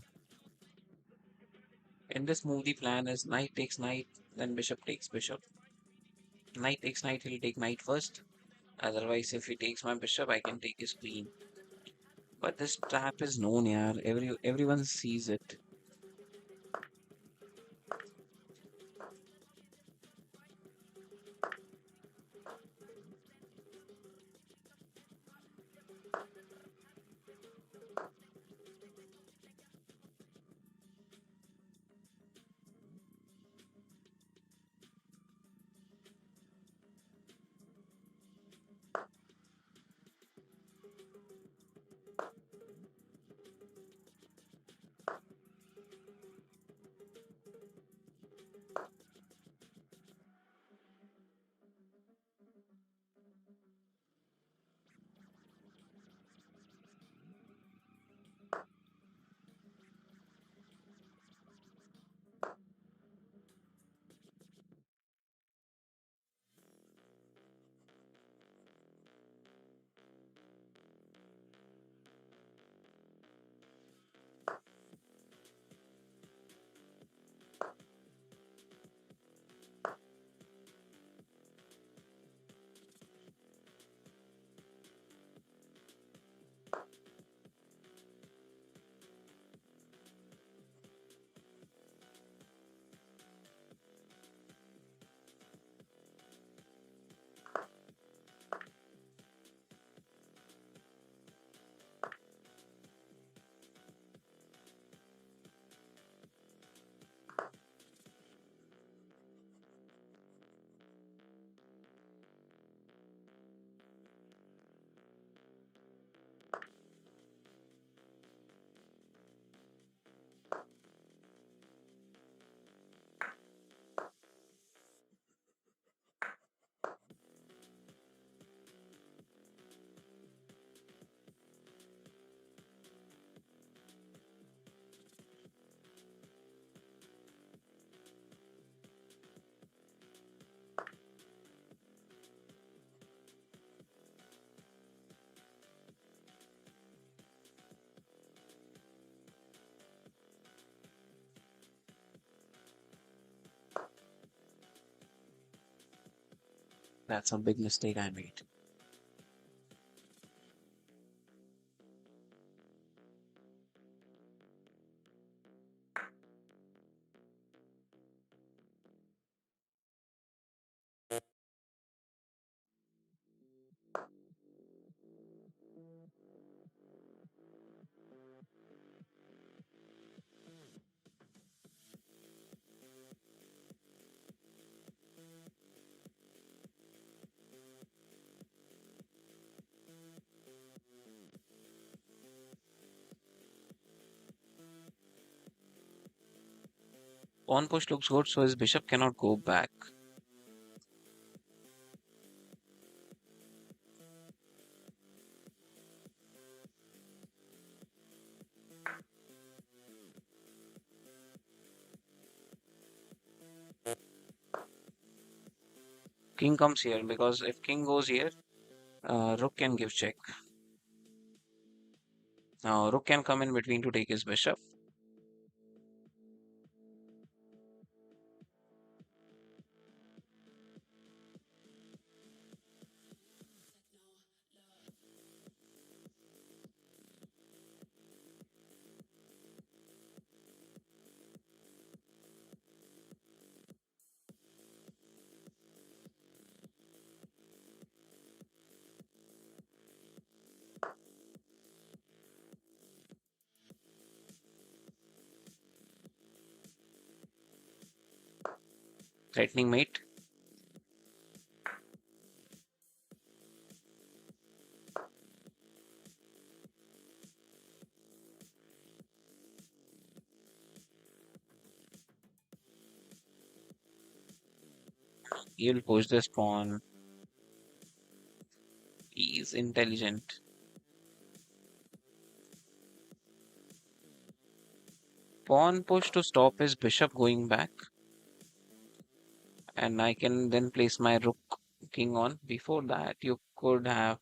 in this move, the plan is knight takes knight, then bishop takes bishop. Knight takes knight, he'll take knight first. Otherwise, if he takes my bishop, I can take his queen. But this trap is known, yeah. Everyone sees it. That's a big mistake I made. Pawn push looks good, so his bishop cannot go back. King comes here because if king goes here, rook can give check. Now rook can come in between to take his bishop. Threatening mate. He'll push this pawn. He's intelligent. Pawn push to stop his bishop going back. And I can then place my rook king on. Before that, you could have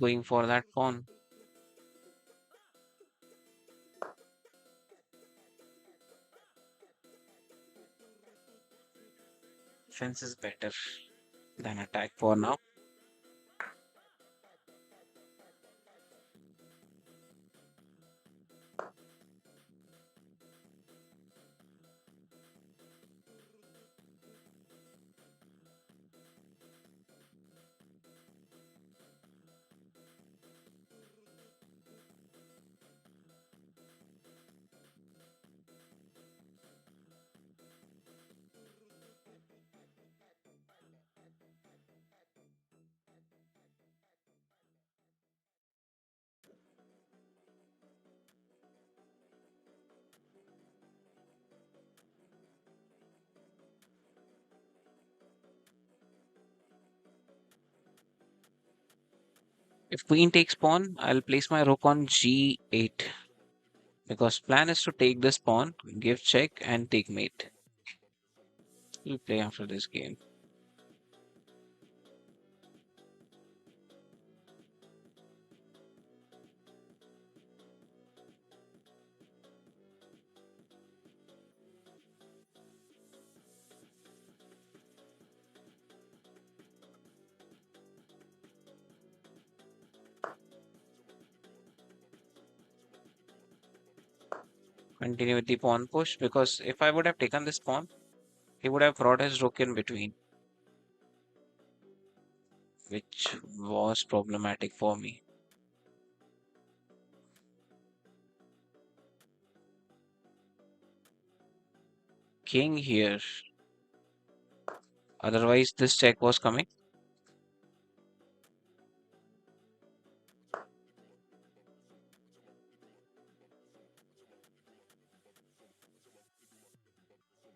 Going for that pawn. Defense is better than attack for now. If queen takes pawn, I'll place my rook on g8 because plan is to take this pawn, give check, and take mate. We'll play after this game. Continue with the pawn push because if I would have taken this pawn, he would have brought his rook in between, which was problematic for me. King here. Otherwise, this check was coming.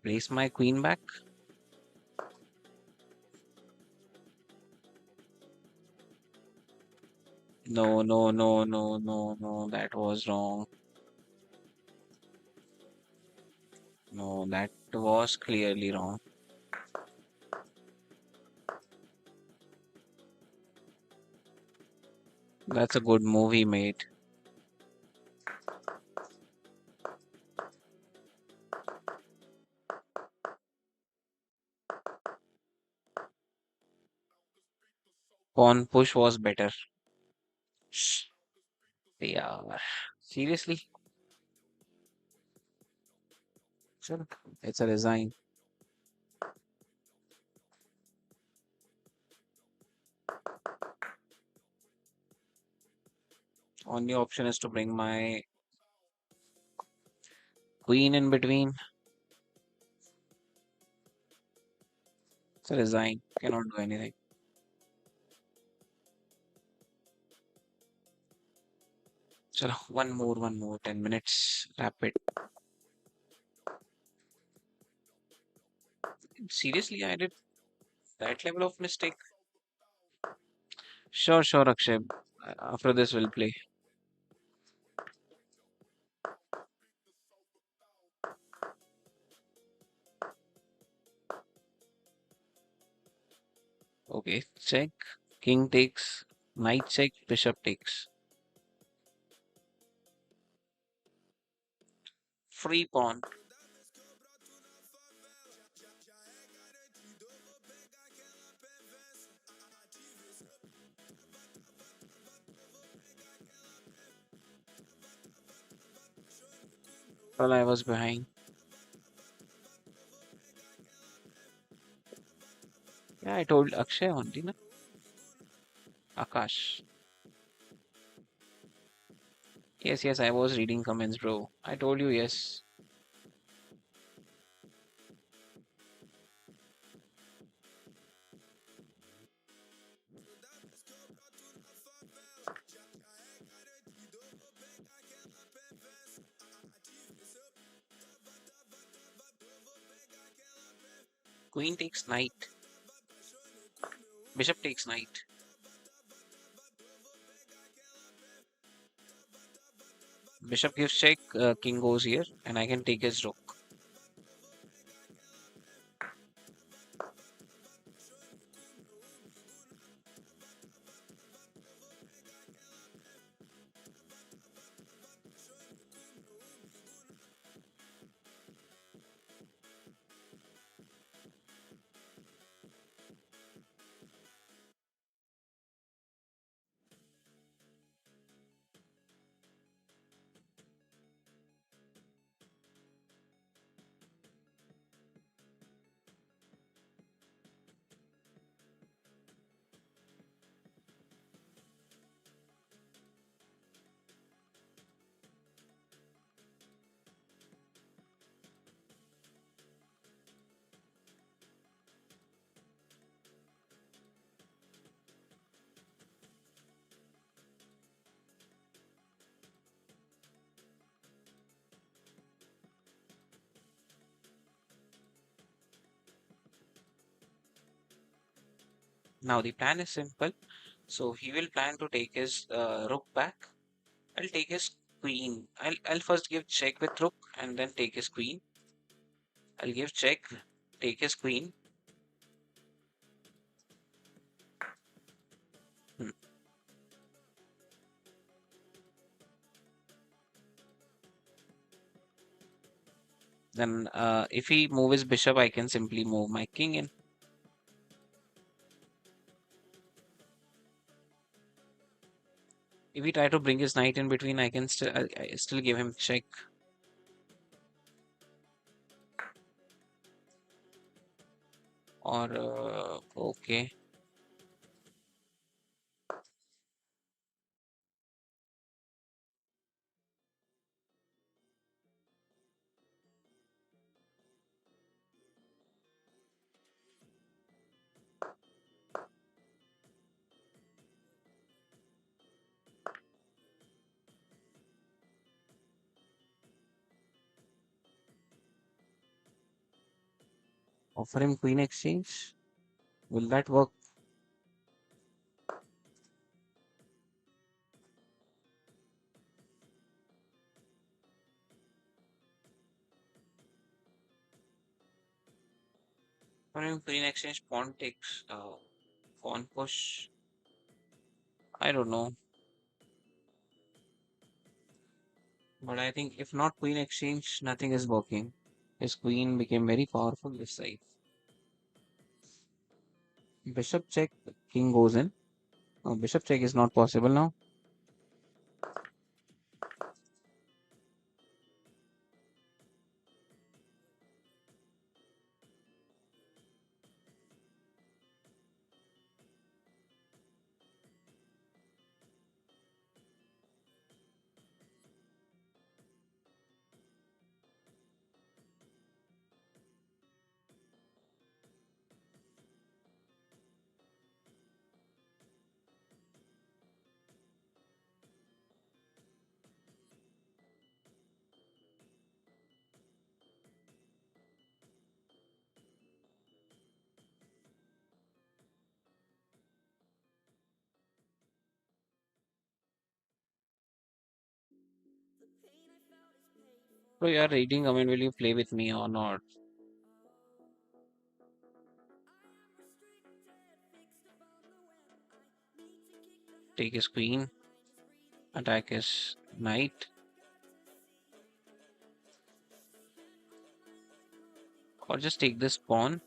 Place my queen back. No, no, no, no, no, no. That was wrong. No, that was clearly wrong. That's a good move he made. Pawn push was better. Yeah. Seriously? Sure. It's a resign. Only option is to bring my queen in between. It's a resign. Cannot do anything. Chalo, one more. 10 minutes. Wrap it. Seriously, I did that level of mistake. Sure, sure, Akshay. After this, we'll play. Okay, check. King takes. Knight check. Bishop takes. Free pawn. Well, I was behind. Yeah, I told Akshay only, na? Akash. Yes, yes, I was reading comments, bro. I told you yes. Queen takes knight. Bishop takes knight. Bishop gives check. King goes here, and I can take his rook. Now the plan is simple. So he will plan to take his rook back. I'll take his queen. I'll first give check with rook and then take his queen. I'll give check, take his queen. Hmm. Then if he move his bishop, I can simply move my king in. If he try to bring his knight in between, I can I still give him check. Or okay. Offer him queen exchange. Will that work? Offer him queen exchange. Pawn takes. Pawn push. I don't know. But I think if not queen exchange, nothing is working. His queen became very powerful this side. Bishop check, king goes in. Bishop check is not possible now. So you are reading comment, will you play with me or not? Take his queen, attack his knight, or just take this pawn.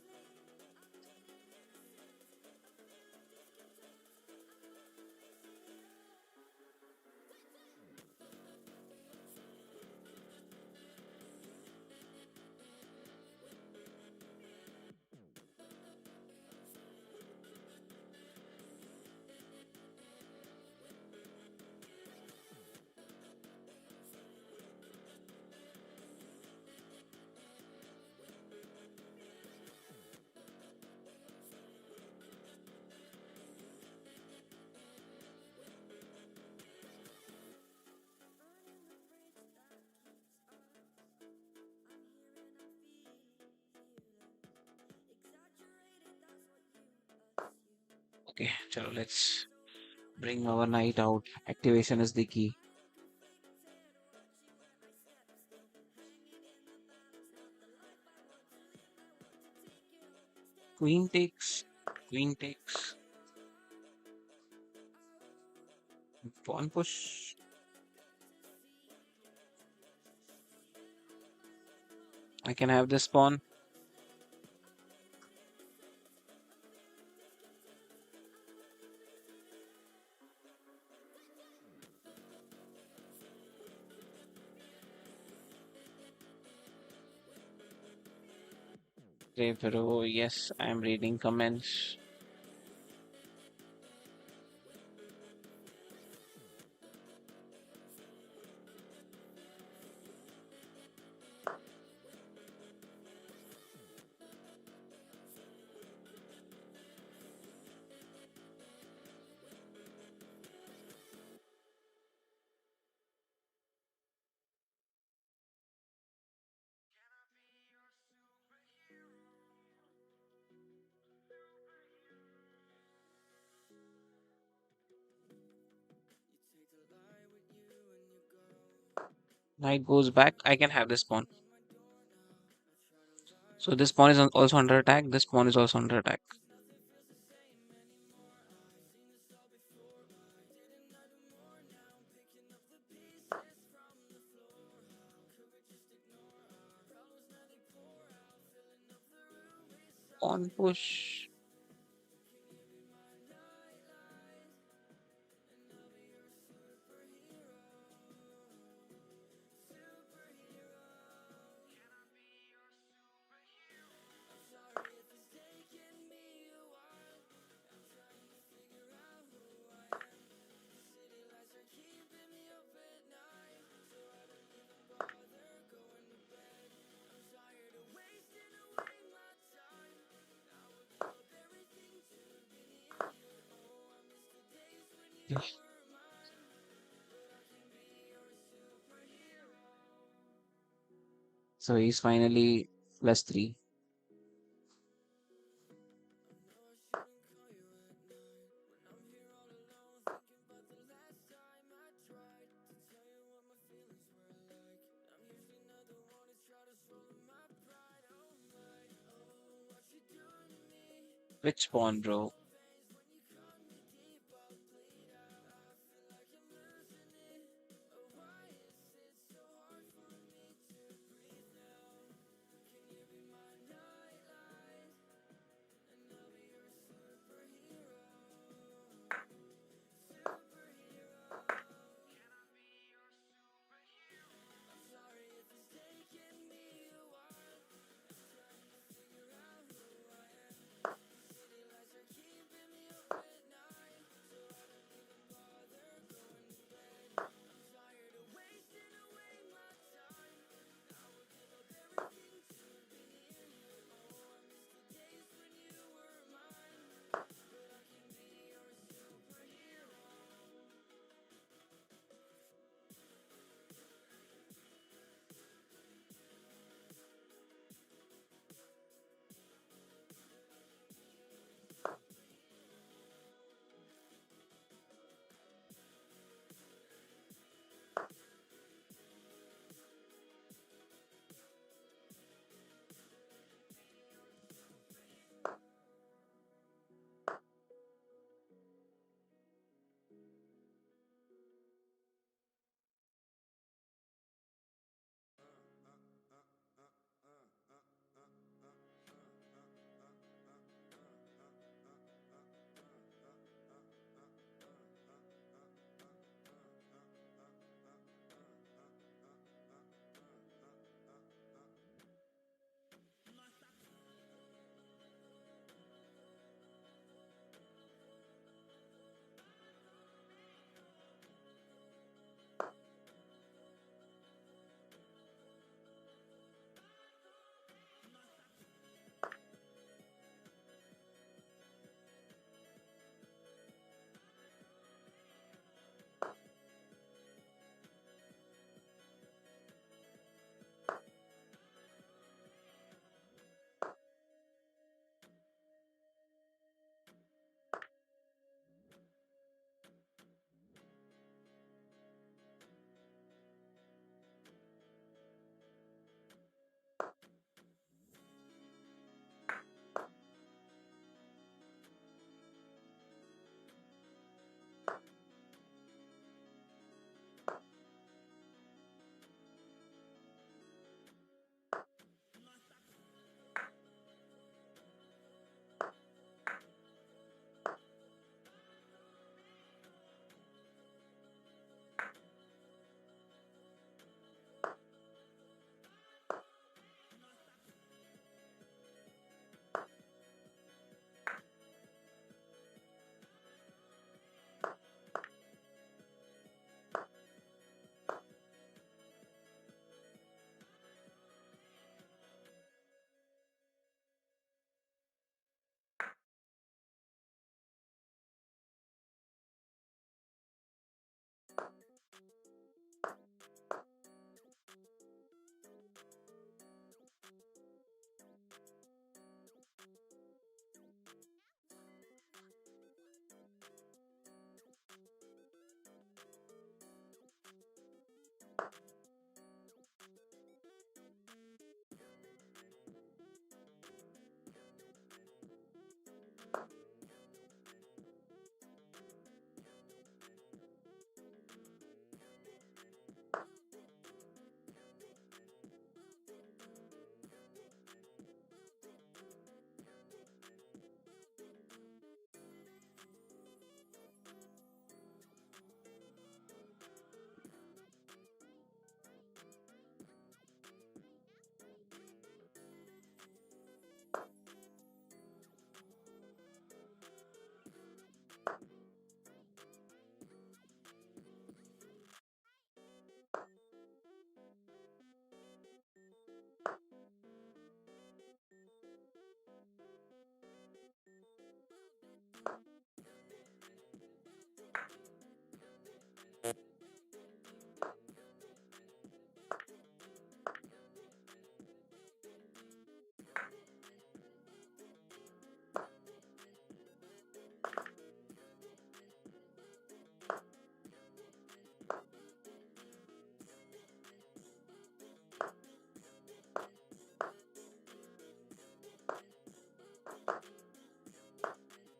Okay, chalo, let's bring our knight out. Activation is the key. Queen takes, queen takes, pawn push. I can have this pawn. Okay, bro, yes, I am reading comments. Knight goes back. I can have this pawn. So this pawn is also under attack. This pawn is also under attack. Pawn push. So he's finally +3. Which pawn, bro?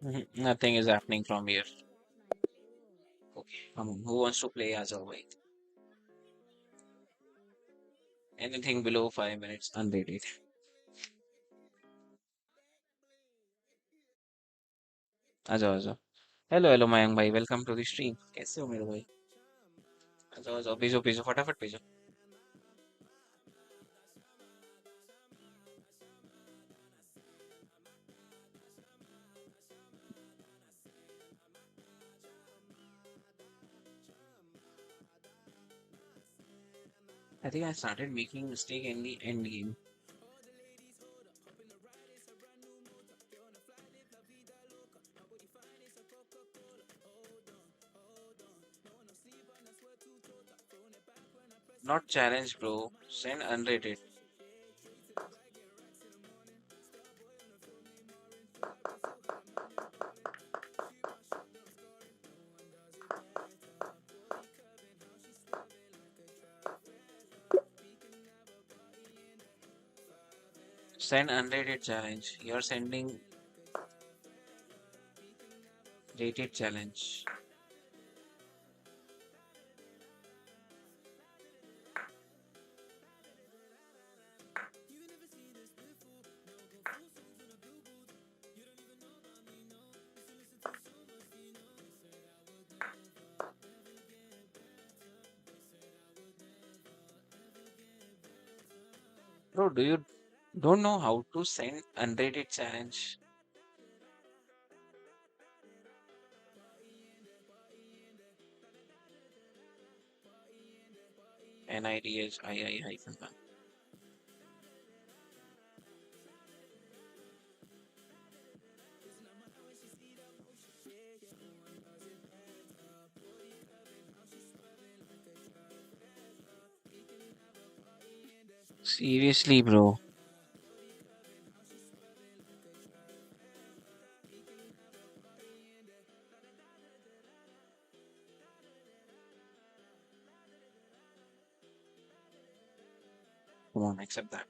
Nothing is happening from here. Okay, come on. Who wants to play? आ जाओ भाई. Anything below 5 minutes, unrated. आ जाओ आ जाओ. Hello hello Mayank भाई, welcome to the stream. कैसे हो मेरे भाई? आ जाओ भेजो भेजो फटाफट भेजो. I think I started making mistake in the end game. Not challenge, bro. Send unrated. Send unrated challenge. You're sending rated challenge. Bro, do you don't know how to send unrated challenge? NIDHII hyphen one. Seriously, bro. Come on, accept that.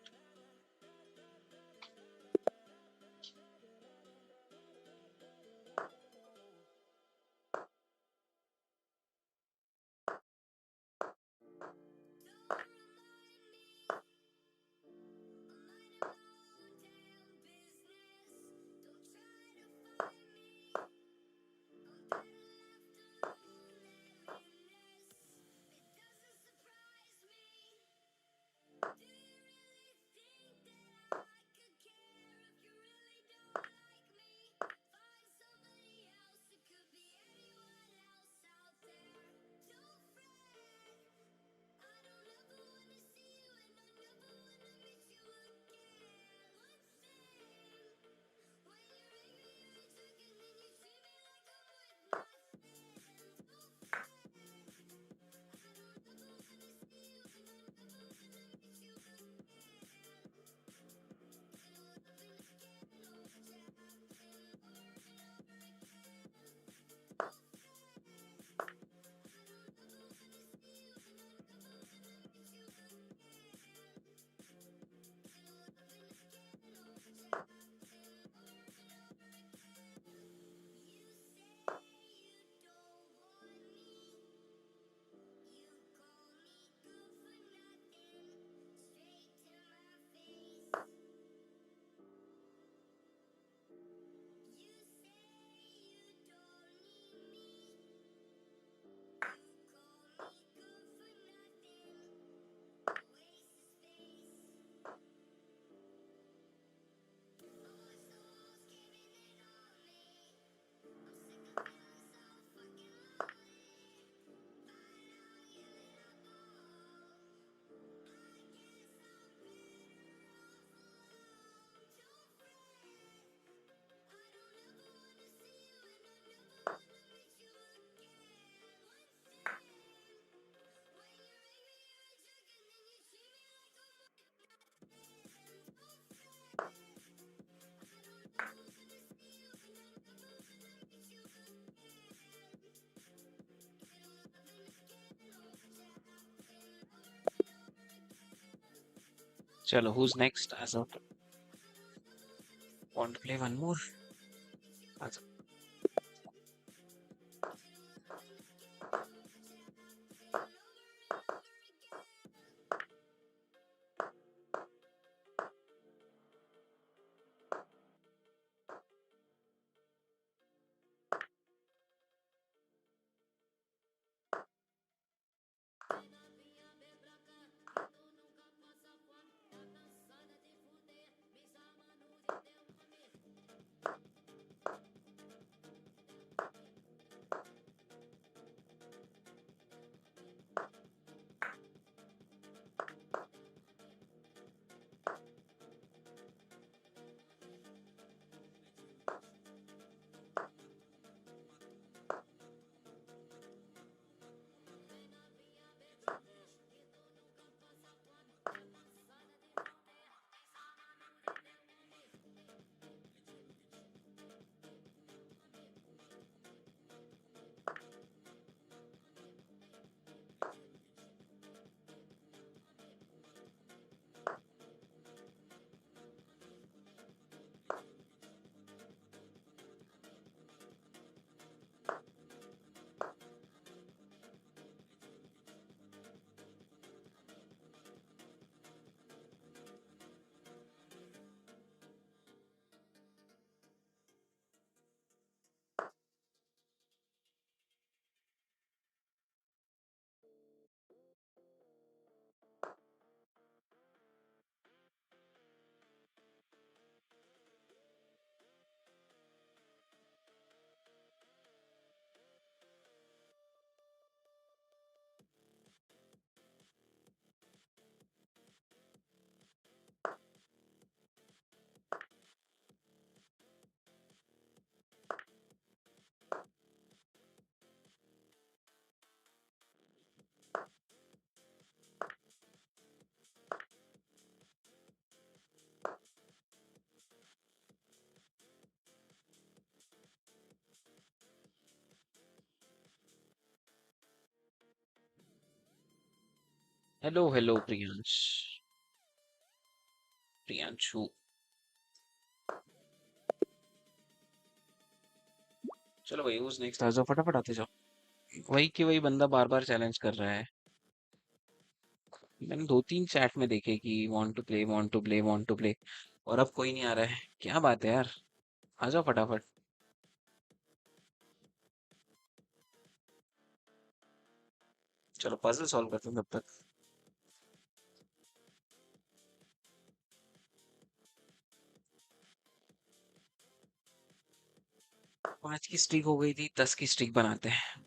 Chalo, who's next? As of want to play one more? Acha. Hello hello Priyansh. Priyanshu. चलो भाई, उस next आ जाओ, फटाफट आते जाओ। वही कि वही बंदा बार बार चैलेंज कर रहा है। मैंने दो तीन चैट में देखे कि want to play, want to play, want to play, और अब कोई नहीं आ रहा है। क्या बात है यार। आ जाओ फटाफट। चलो पजल सॉल्व करते हैं तब तक। पांच की स्ट्रीक हो गई थी, 10 की स्ट्रीक बनाते हैं।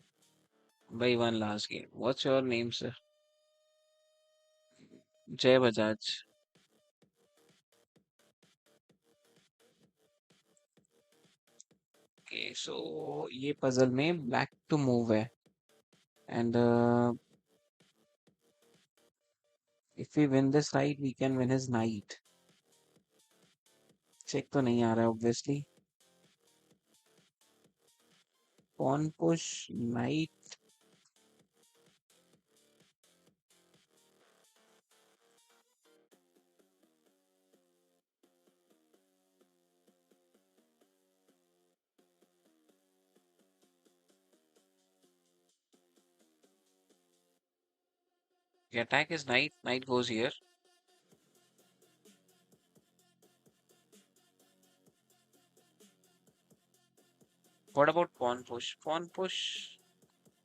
भाई one last game. What's your name sir? Jay Bajaj. Okay so ये पजल में ब्लैक टू मूव है, and if we win this right we can win his knight. Check तो नहीं आ रहा है obviously. Pawn push knight. Attack is knight, knight goes here. What about pawn push? Pawn push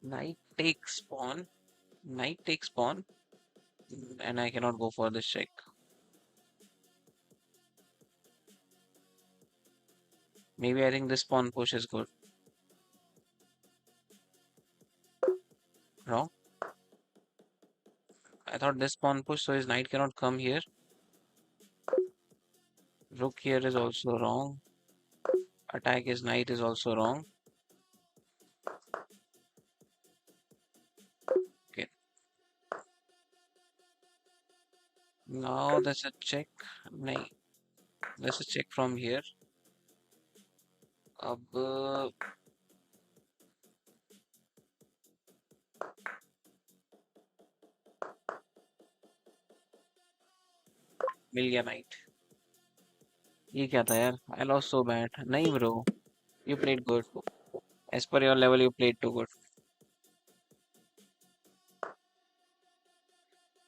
knight takes pawn, knight takes pawn, and I cannot go for this check. Maybe I think this pawn push is good. Wrong. I thought this pawn push, so his knight cannot come here. Rook here is also wrong. Attack his knight is also wrong. Okay. Now there's a check. नहीं, there's a check from here. अब मिल गया knight। ये क्या था यार? I lost so bad. नहीं bro, you played good. As per your level, you played too good.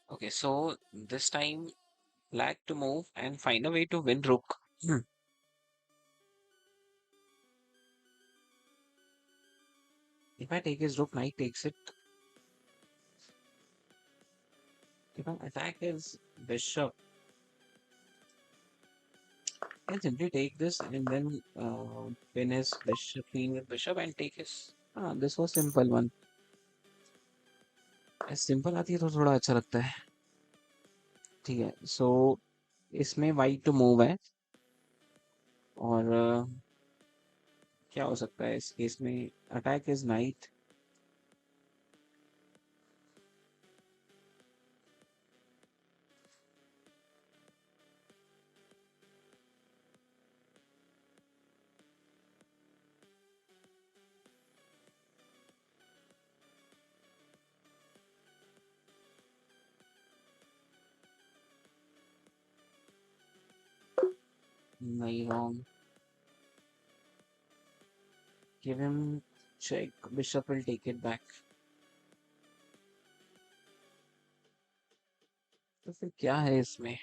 Okay, so this time black to move and find a way to win rook. If I take his rook, knight takes it. If I attack his bishop, I can simply take this and then win his bishop, queen with bishop, and take his. Ah, this was simple one. Simple आती है तो थोड़ा अच्छा लगता है। ठीक है, सो इसमें वाइट टू मूव है, और क्या हो सकता है इस केस में? Attack is knight. नहीं, wrong. Give him check, bishop will take it back। तो फिर क्या है इसमें?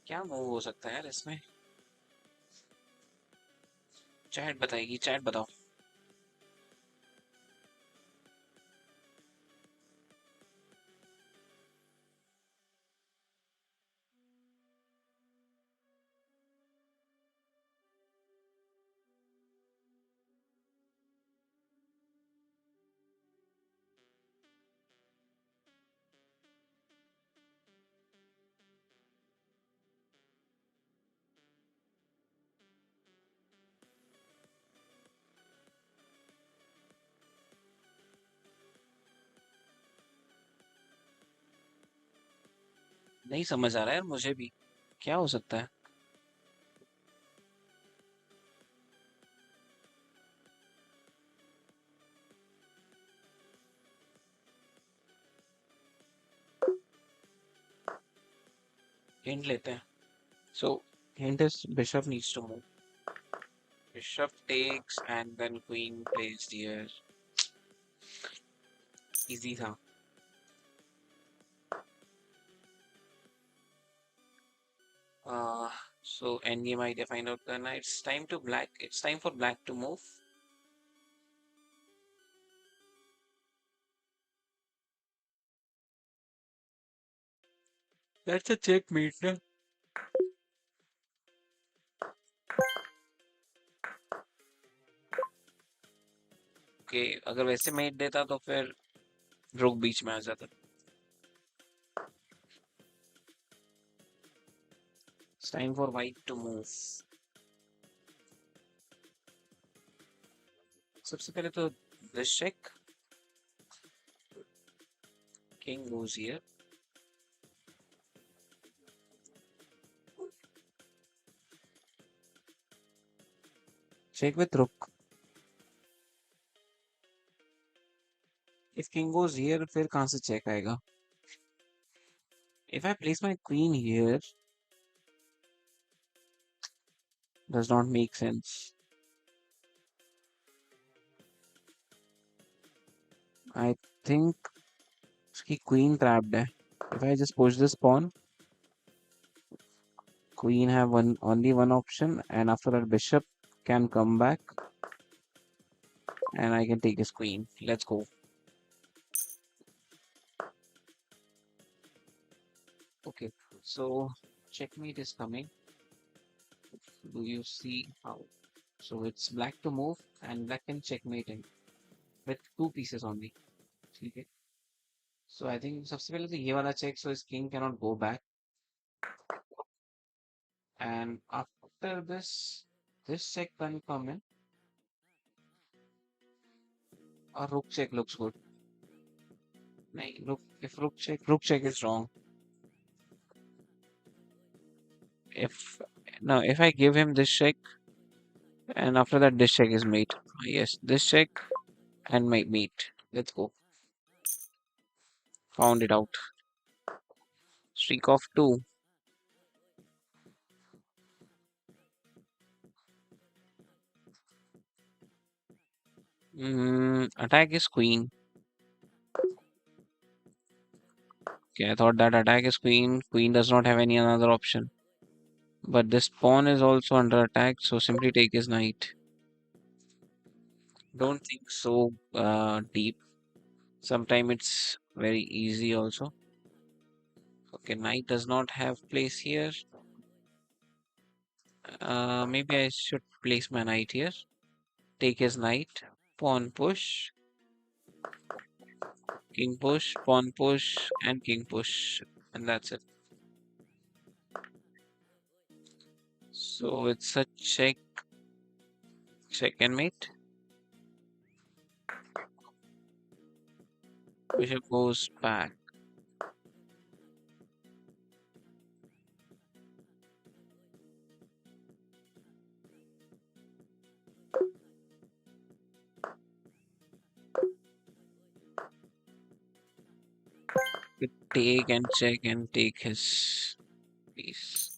क्या मूव हो सकता है यार इसमें? चैट बताएगी, चैट बताओ। नहीं समझ आ रहा है यार मुझे भी। क्या हो सकता है? Hint लेते हैं. So hint is bishop needs to move. Bishop takes and then queen plays here. Easy था. Uh, so endgame idea find out करना. It's time to black. It's time for black to move. That's a checkmate ना. Okay, अगर वैसे met देता तो फिर रुक बीच में आ जाता. It's time for white to move. सबसे पहले तो this check. King goes here. Check with rook. If king goes here, फिर कहाँ से check आएगा? If I place my queen here, does not make sense. I think उसकी queen trapped है. If I just push this pawn, queen have only one option, and after that bishop can come back, and I can take his queen. Let's go. Okay, so checkmate is coming. Do you see how? So it's black to move, and black can checkmate him with two pieces only. Okay. So I think सबसे पहले तो ये वाला check, so his king cannot go back, and after this check can come in. Or rook check looks good. नहीं, rook check is wrong. If no, if I give him this check, and after that this check is mate. Yes, this check and my mate. Let's go. Found it out. Streak of two. Attack is queen. Okay, I thought that attack is queen. Queen does not have any another option. But this pawn is also under attack, so simply take his knight. Don't think so deep. Sometimes it's very easy also. Okay, knight does not have place here. Maybe I should place my knight here. Take his knight. Pawn push. King push. Pawn push. And king push. And that's it. So it's a check. Check and mate. Bishop goes back. Take and check and take his piece.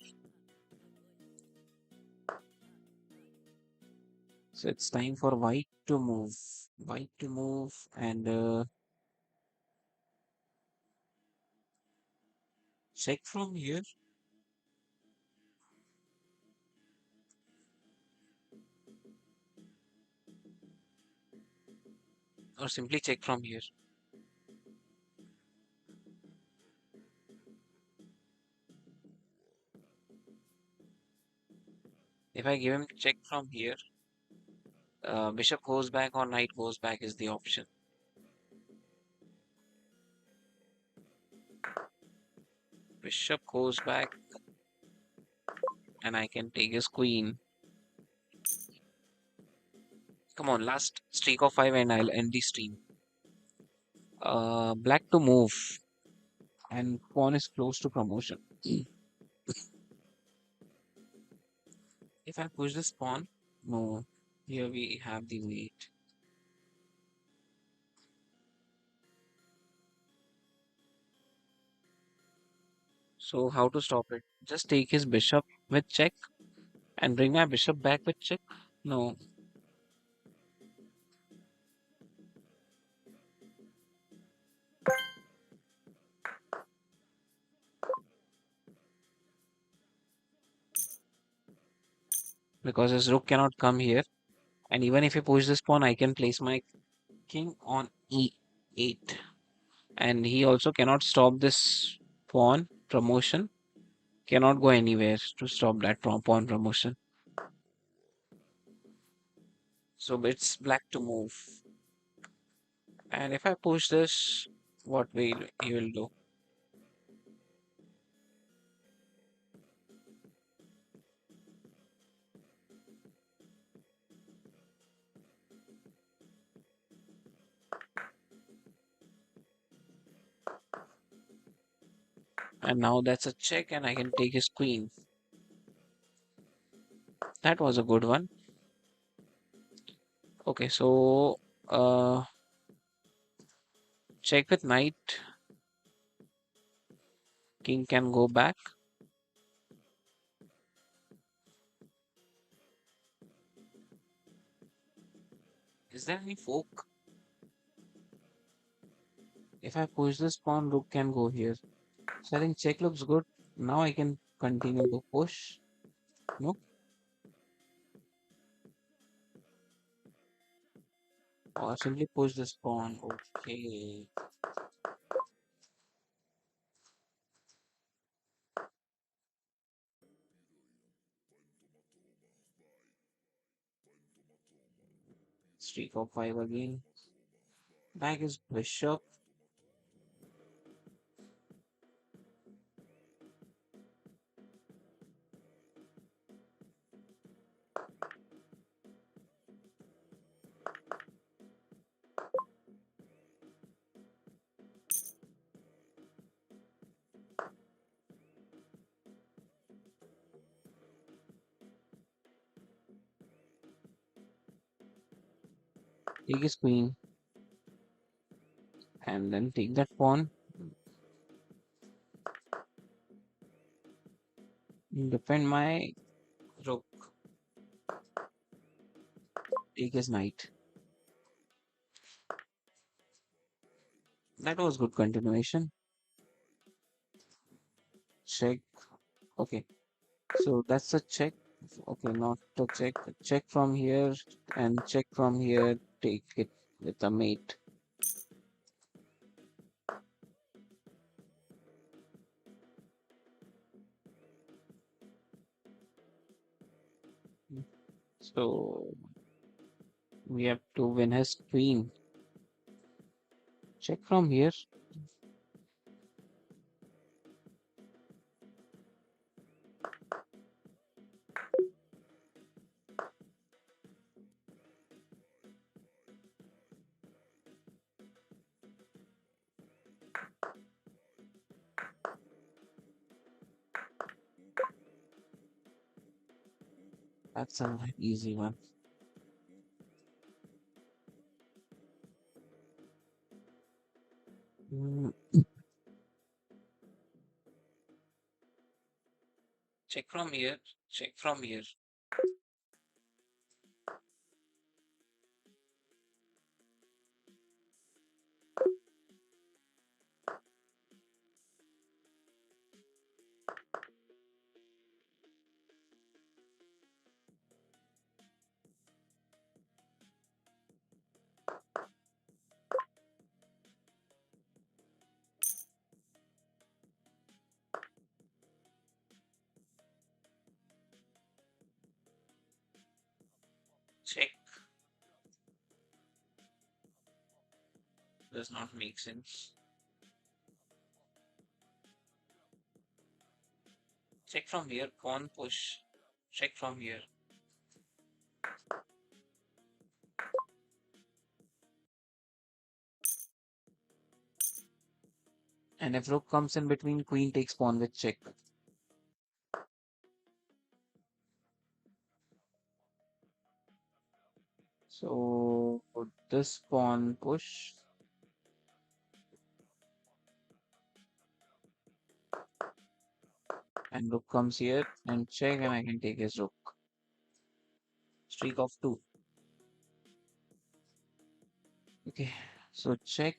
So it's time for white to move. White to move and check from here. Or simply check from here. If I give him check from here, bishop goes back or knight goes back is the option. Bishop goes back and I can take his queen. Come on, last streak of 5 and I'll end the stream. Black to move and pawn is close to promotion. If I push this pawn, no, here we have the mate. So how to stop it? Just take his bishop with check and bring my bishop back with check? No, because his rook cannot come here. And even if he push this pawn, I can place my king on e8. And he also cannot stop this pawn promotion. Cannot go anywhere to stop that pawn promotion. So it's black to move. And if I push this, what will he will do? And now that's a check, and I can take his queen. That was a good one. Okay, so check with knight. King can go back. Is there any fork? If I push this pawn, rook can go here. So I think check looks good. Now I can continue to push. No, or simply push this pawn. Okay. Streak of five again. Back is bishop. Take his queen. And then take that pawn. Defend my rook. Take his knight. That was good continuation. Check. Okay. So that's a check. Okay, not a check. Check from here and check from here. Take it with a mate. So we have to win his queen. Check from here. That's an easy one. Mm, check from here. Check from here. Check does not make sense. Check from here. Pawn push. Check from here. And if rook comes in between, queen takes pawn with check. So this pawn push. And rook comes here and check, and I can take his rook. Streak of 2. Okay, so check.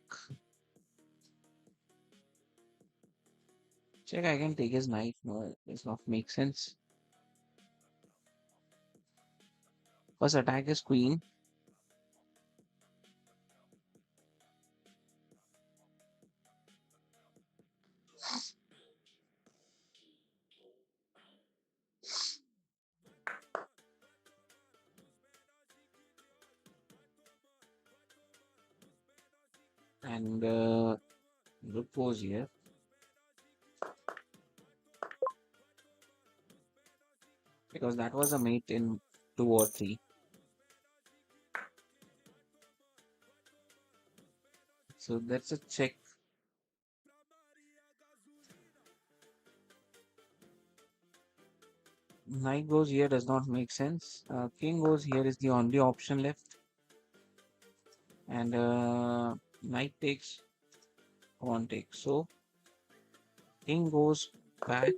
Check, I can take his knight. No, it does not make sense. First attack is queen. And rook goes here. Because that was a mate in 2 or 3. So that's a check. Knight goes here does not make sense. King goes here is the only option left. And knight takes, pawn takes. So king goes back.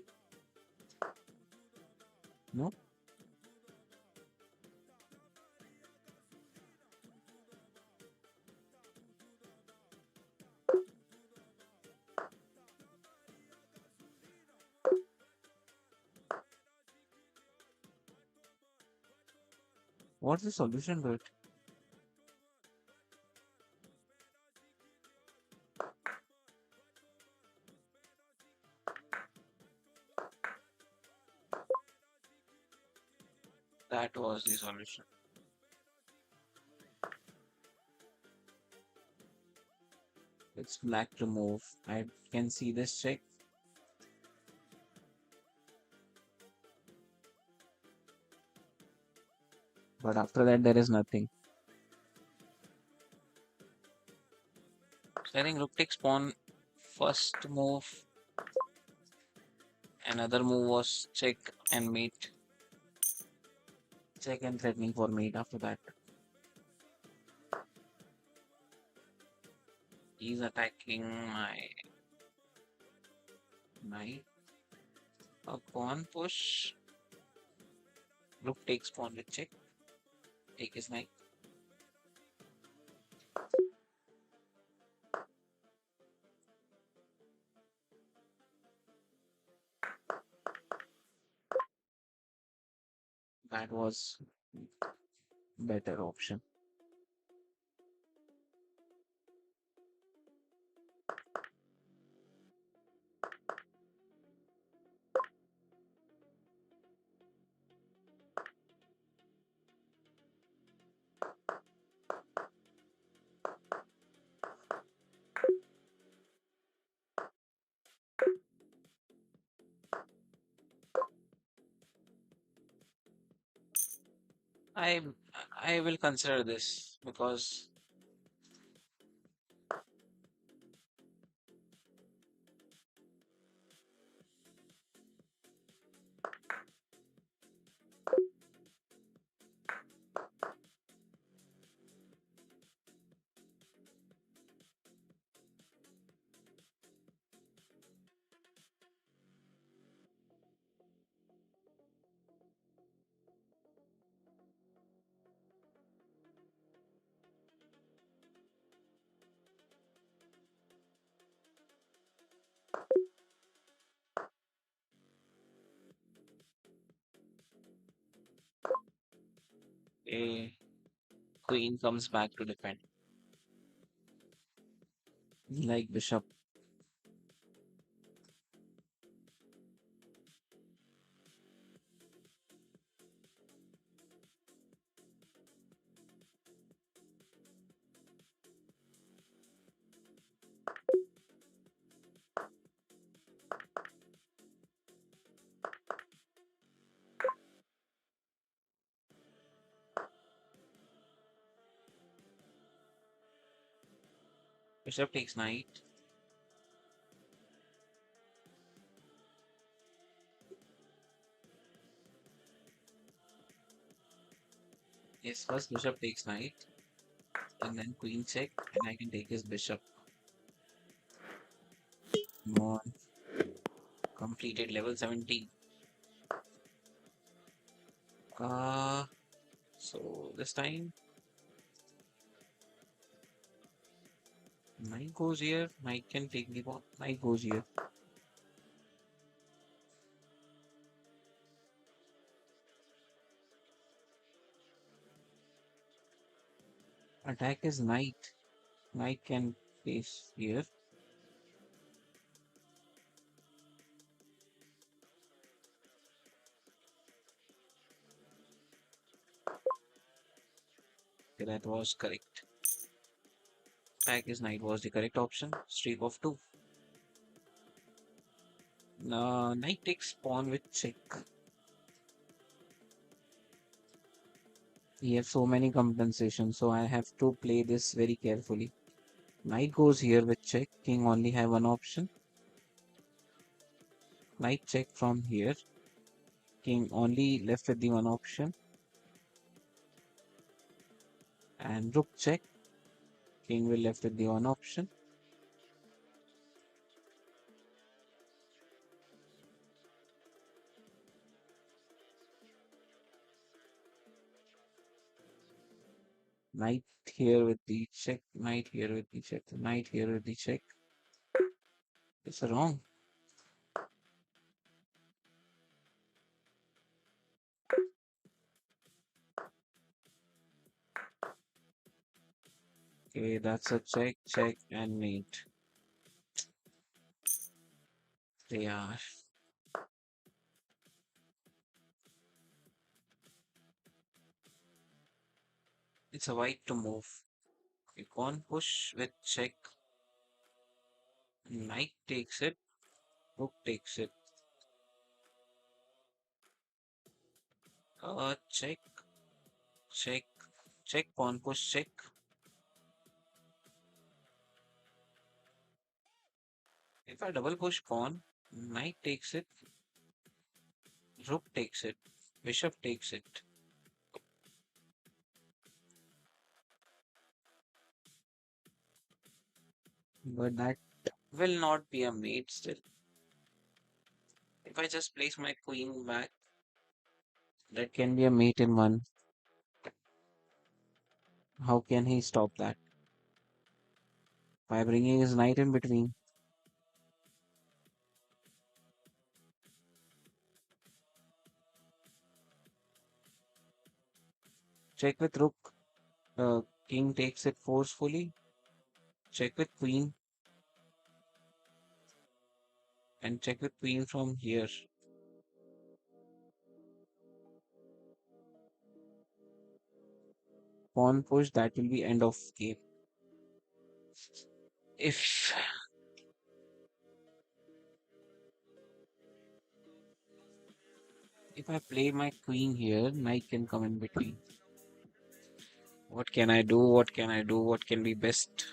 No. What's the solution to it? That was the solution. It's black to move. I can see this check. But after that, there is nothing. So I think rook takes pawn. First move. Another move was check and mate. Check and threatening for mate after that. He's attacking my knight. A pawn push. Rook takes pawn with check. Take his knight. That was better option. I I will consider this because a queen comes back to defend. Like bishop. Bishop takes knight. Yes, first bishop takes knight, and then queen check, and I can take his bishop. Come on. Completed level 17. Uh, so this time knight goes here. Knight can take the pawn. Knight goes here. Attack is knight. Knight can face here. Okay, that was correct. Attack is knight was the correct option. Streak of 2. Knight takes pawn with check. He has so many compensations, so I have to play this very carefully. Knight goes here with check. King only have one option. Knight check from here. King only left with the one option. And rook check. King will left with the one option. Knight here with the check. Knight here with the check. Knight here with the check. It's wrong. Okay, that's a check, check, and mate. Yeah, it's a white to move. You can't push with check. Knight takes it. Rook takes it. Check, check, check, pawn push, check. If I double push pawn, knight takes it, rook takes it, bishop takes it. But that will not be a mate still. If I just place my queen back, that can be a mate in one. How can he stop that? By bringing his knight in between. Check with rook. King takes it forcefully. Check with queen. And check with queen from here. Pawn push, that will be end of game. If if I play my queen here, knight can come in between. What can I do? What can I do? What can be best?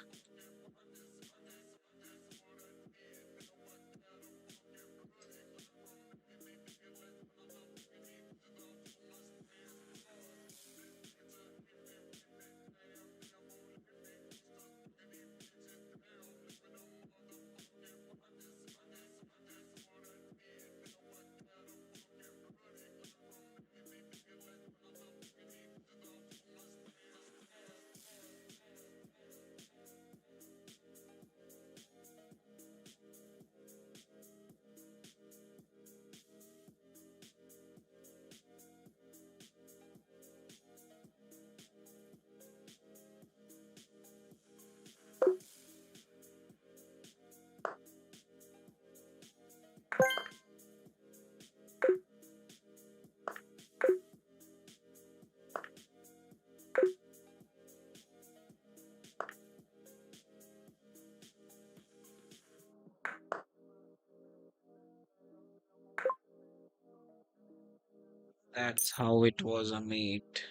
That's how it was a mate.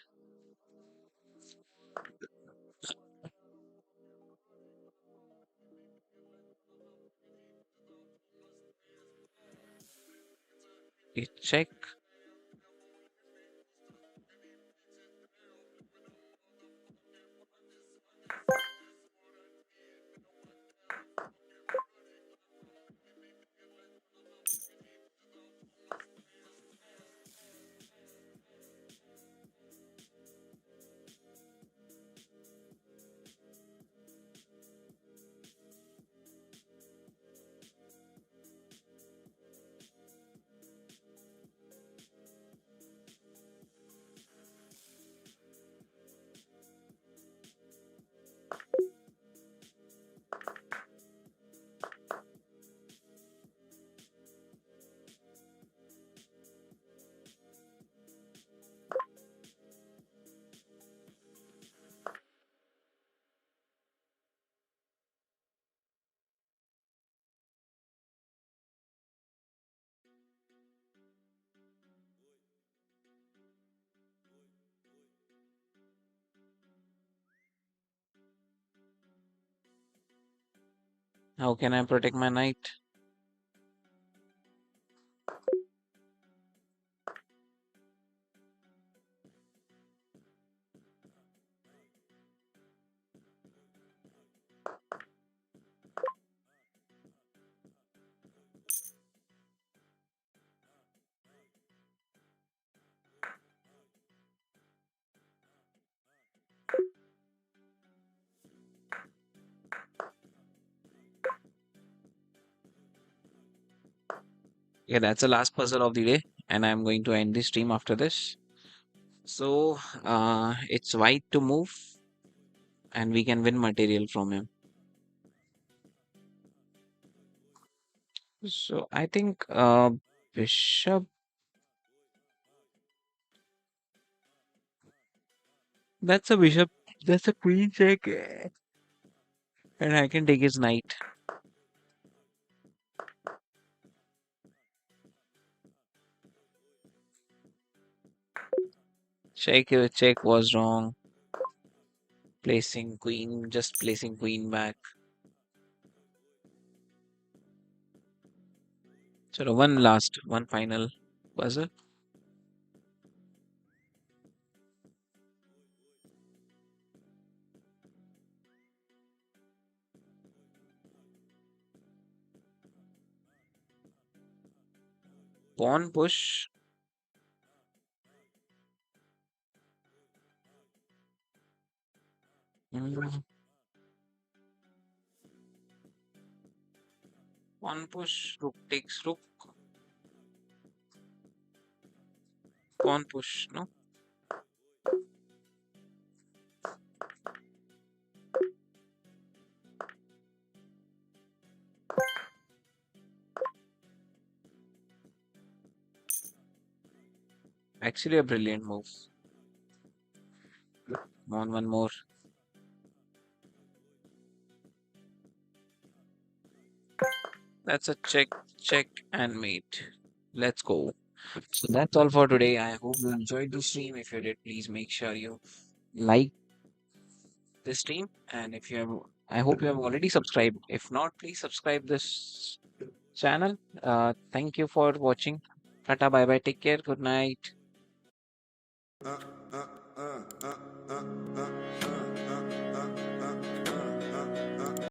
You check. How can I protect my knight? Yeah, that's the last puzzle of the day, and I'm going to end the stream after this. So, it's white to move, and we can win material from him. So, I think bishop. That's a bishop. That's a queen check, and I can take his knight. Check was wrong. Placing queen, just placing queen back. So one final puzzle. Pawn push. Mm, Pawn push. Rook takes rook. Pawn push. No. Actually, a brilliant move. Come on, one more. That's a check, and mate. Let's go. So that's all for today. I hope you enjoyed the stream. If you did, please make sure you like this stream. And if you have, I hope you have already subscribed. If not, please subscribe this channel. Thank you for watching. Tata, bye bye. Take care. Good night.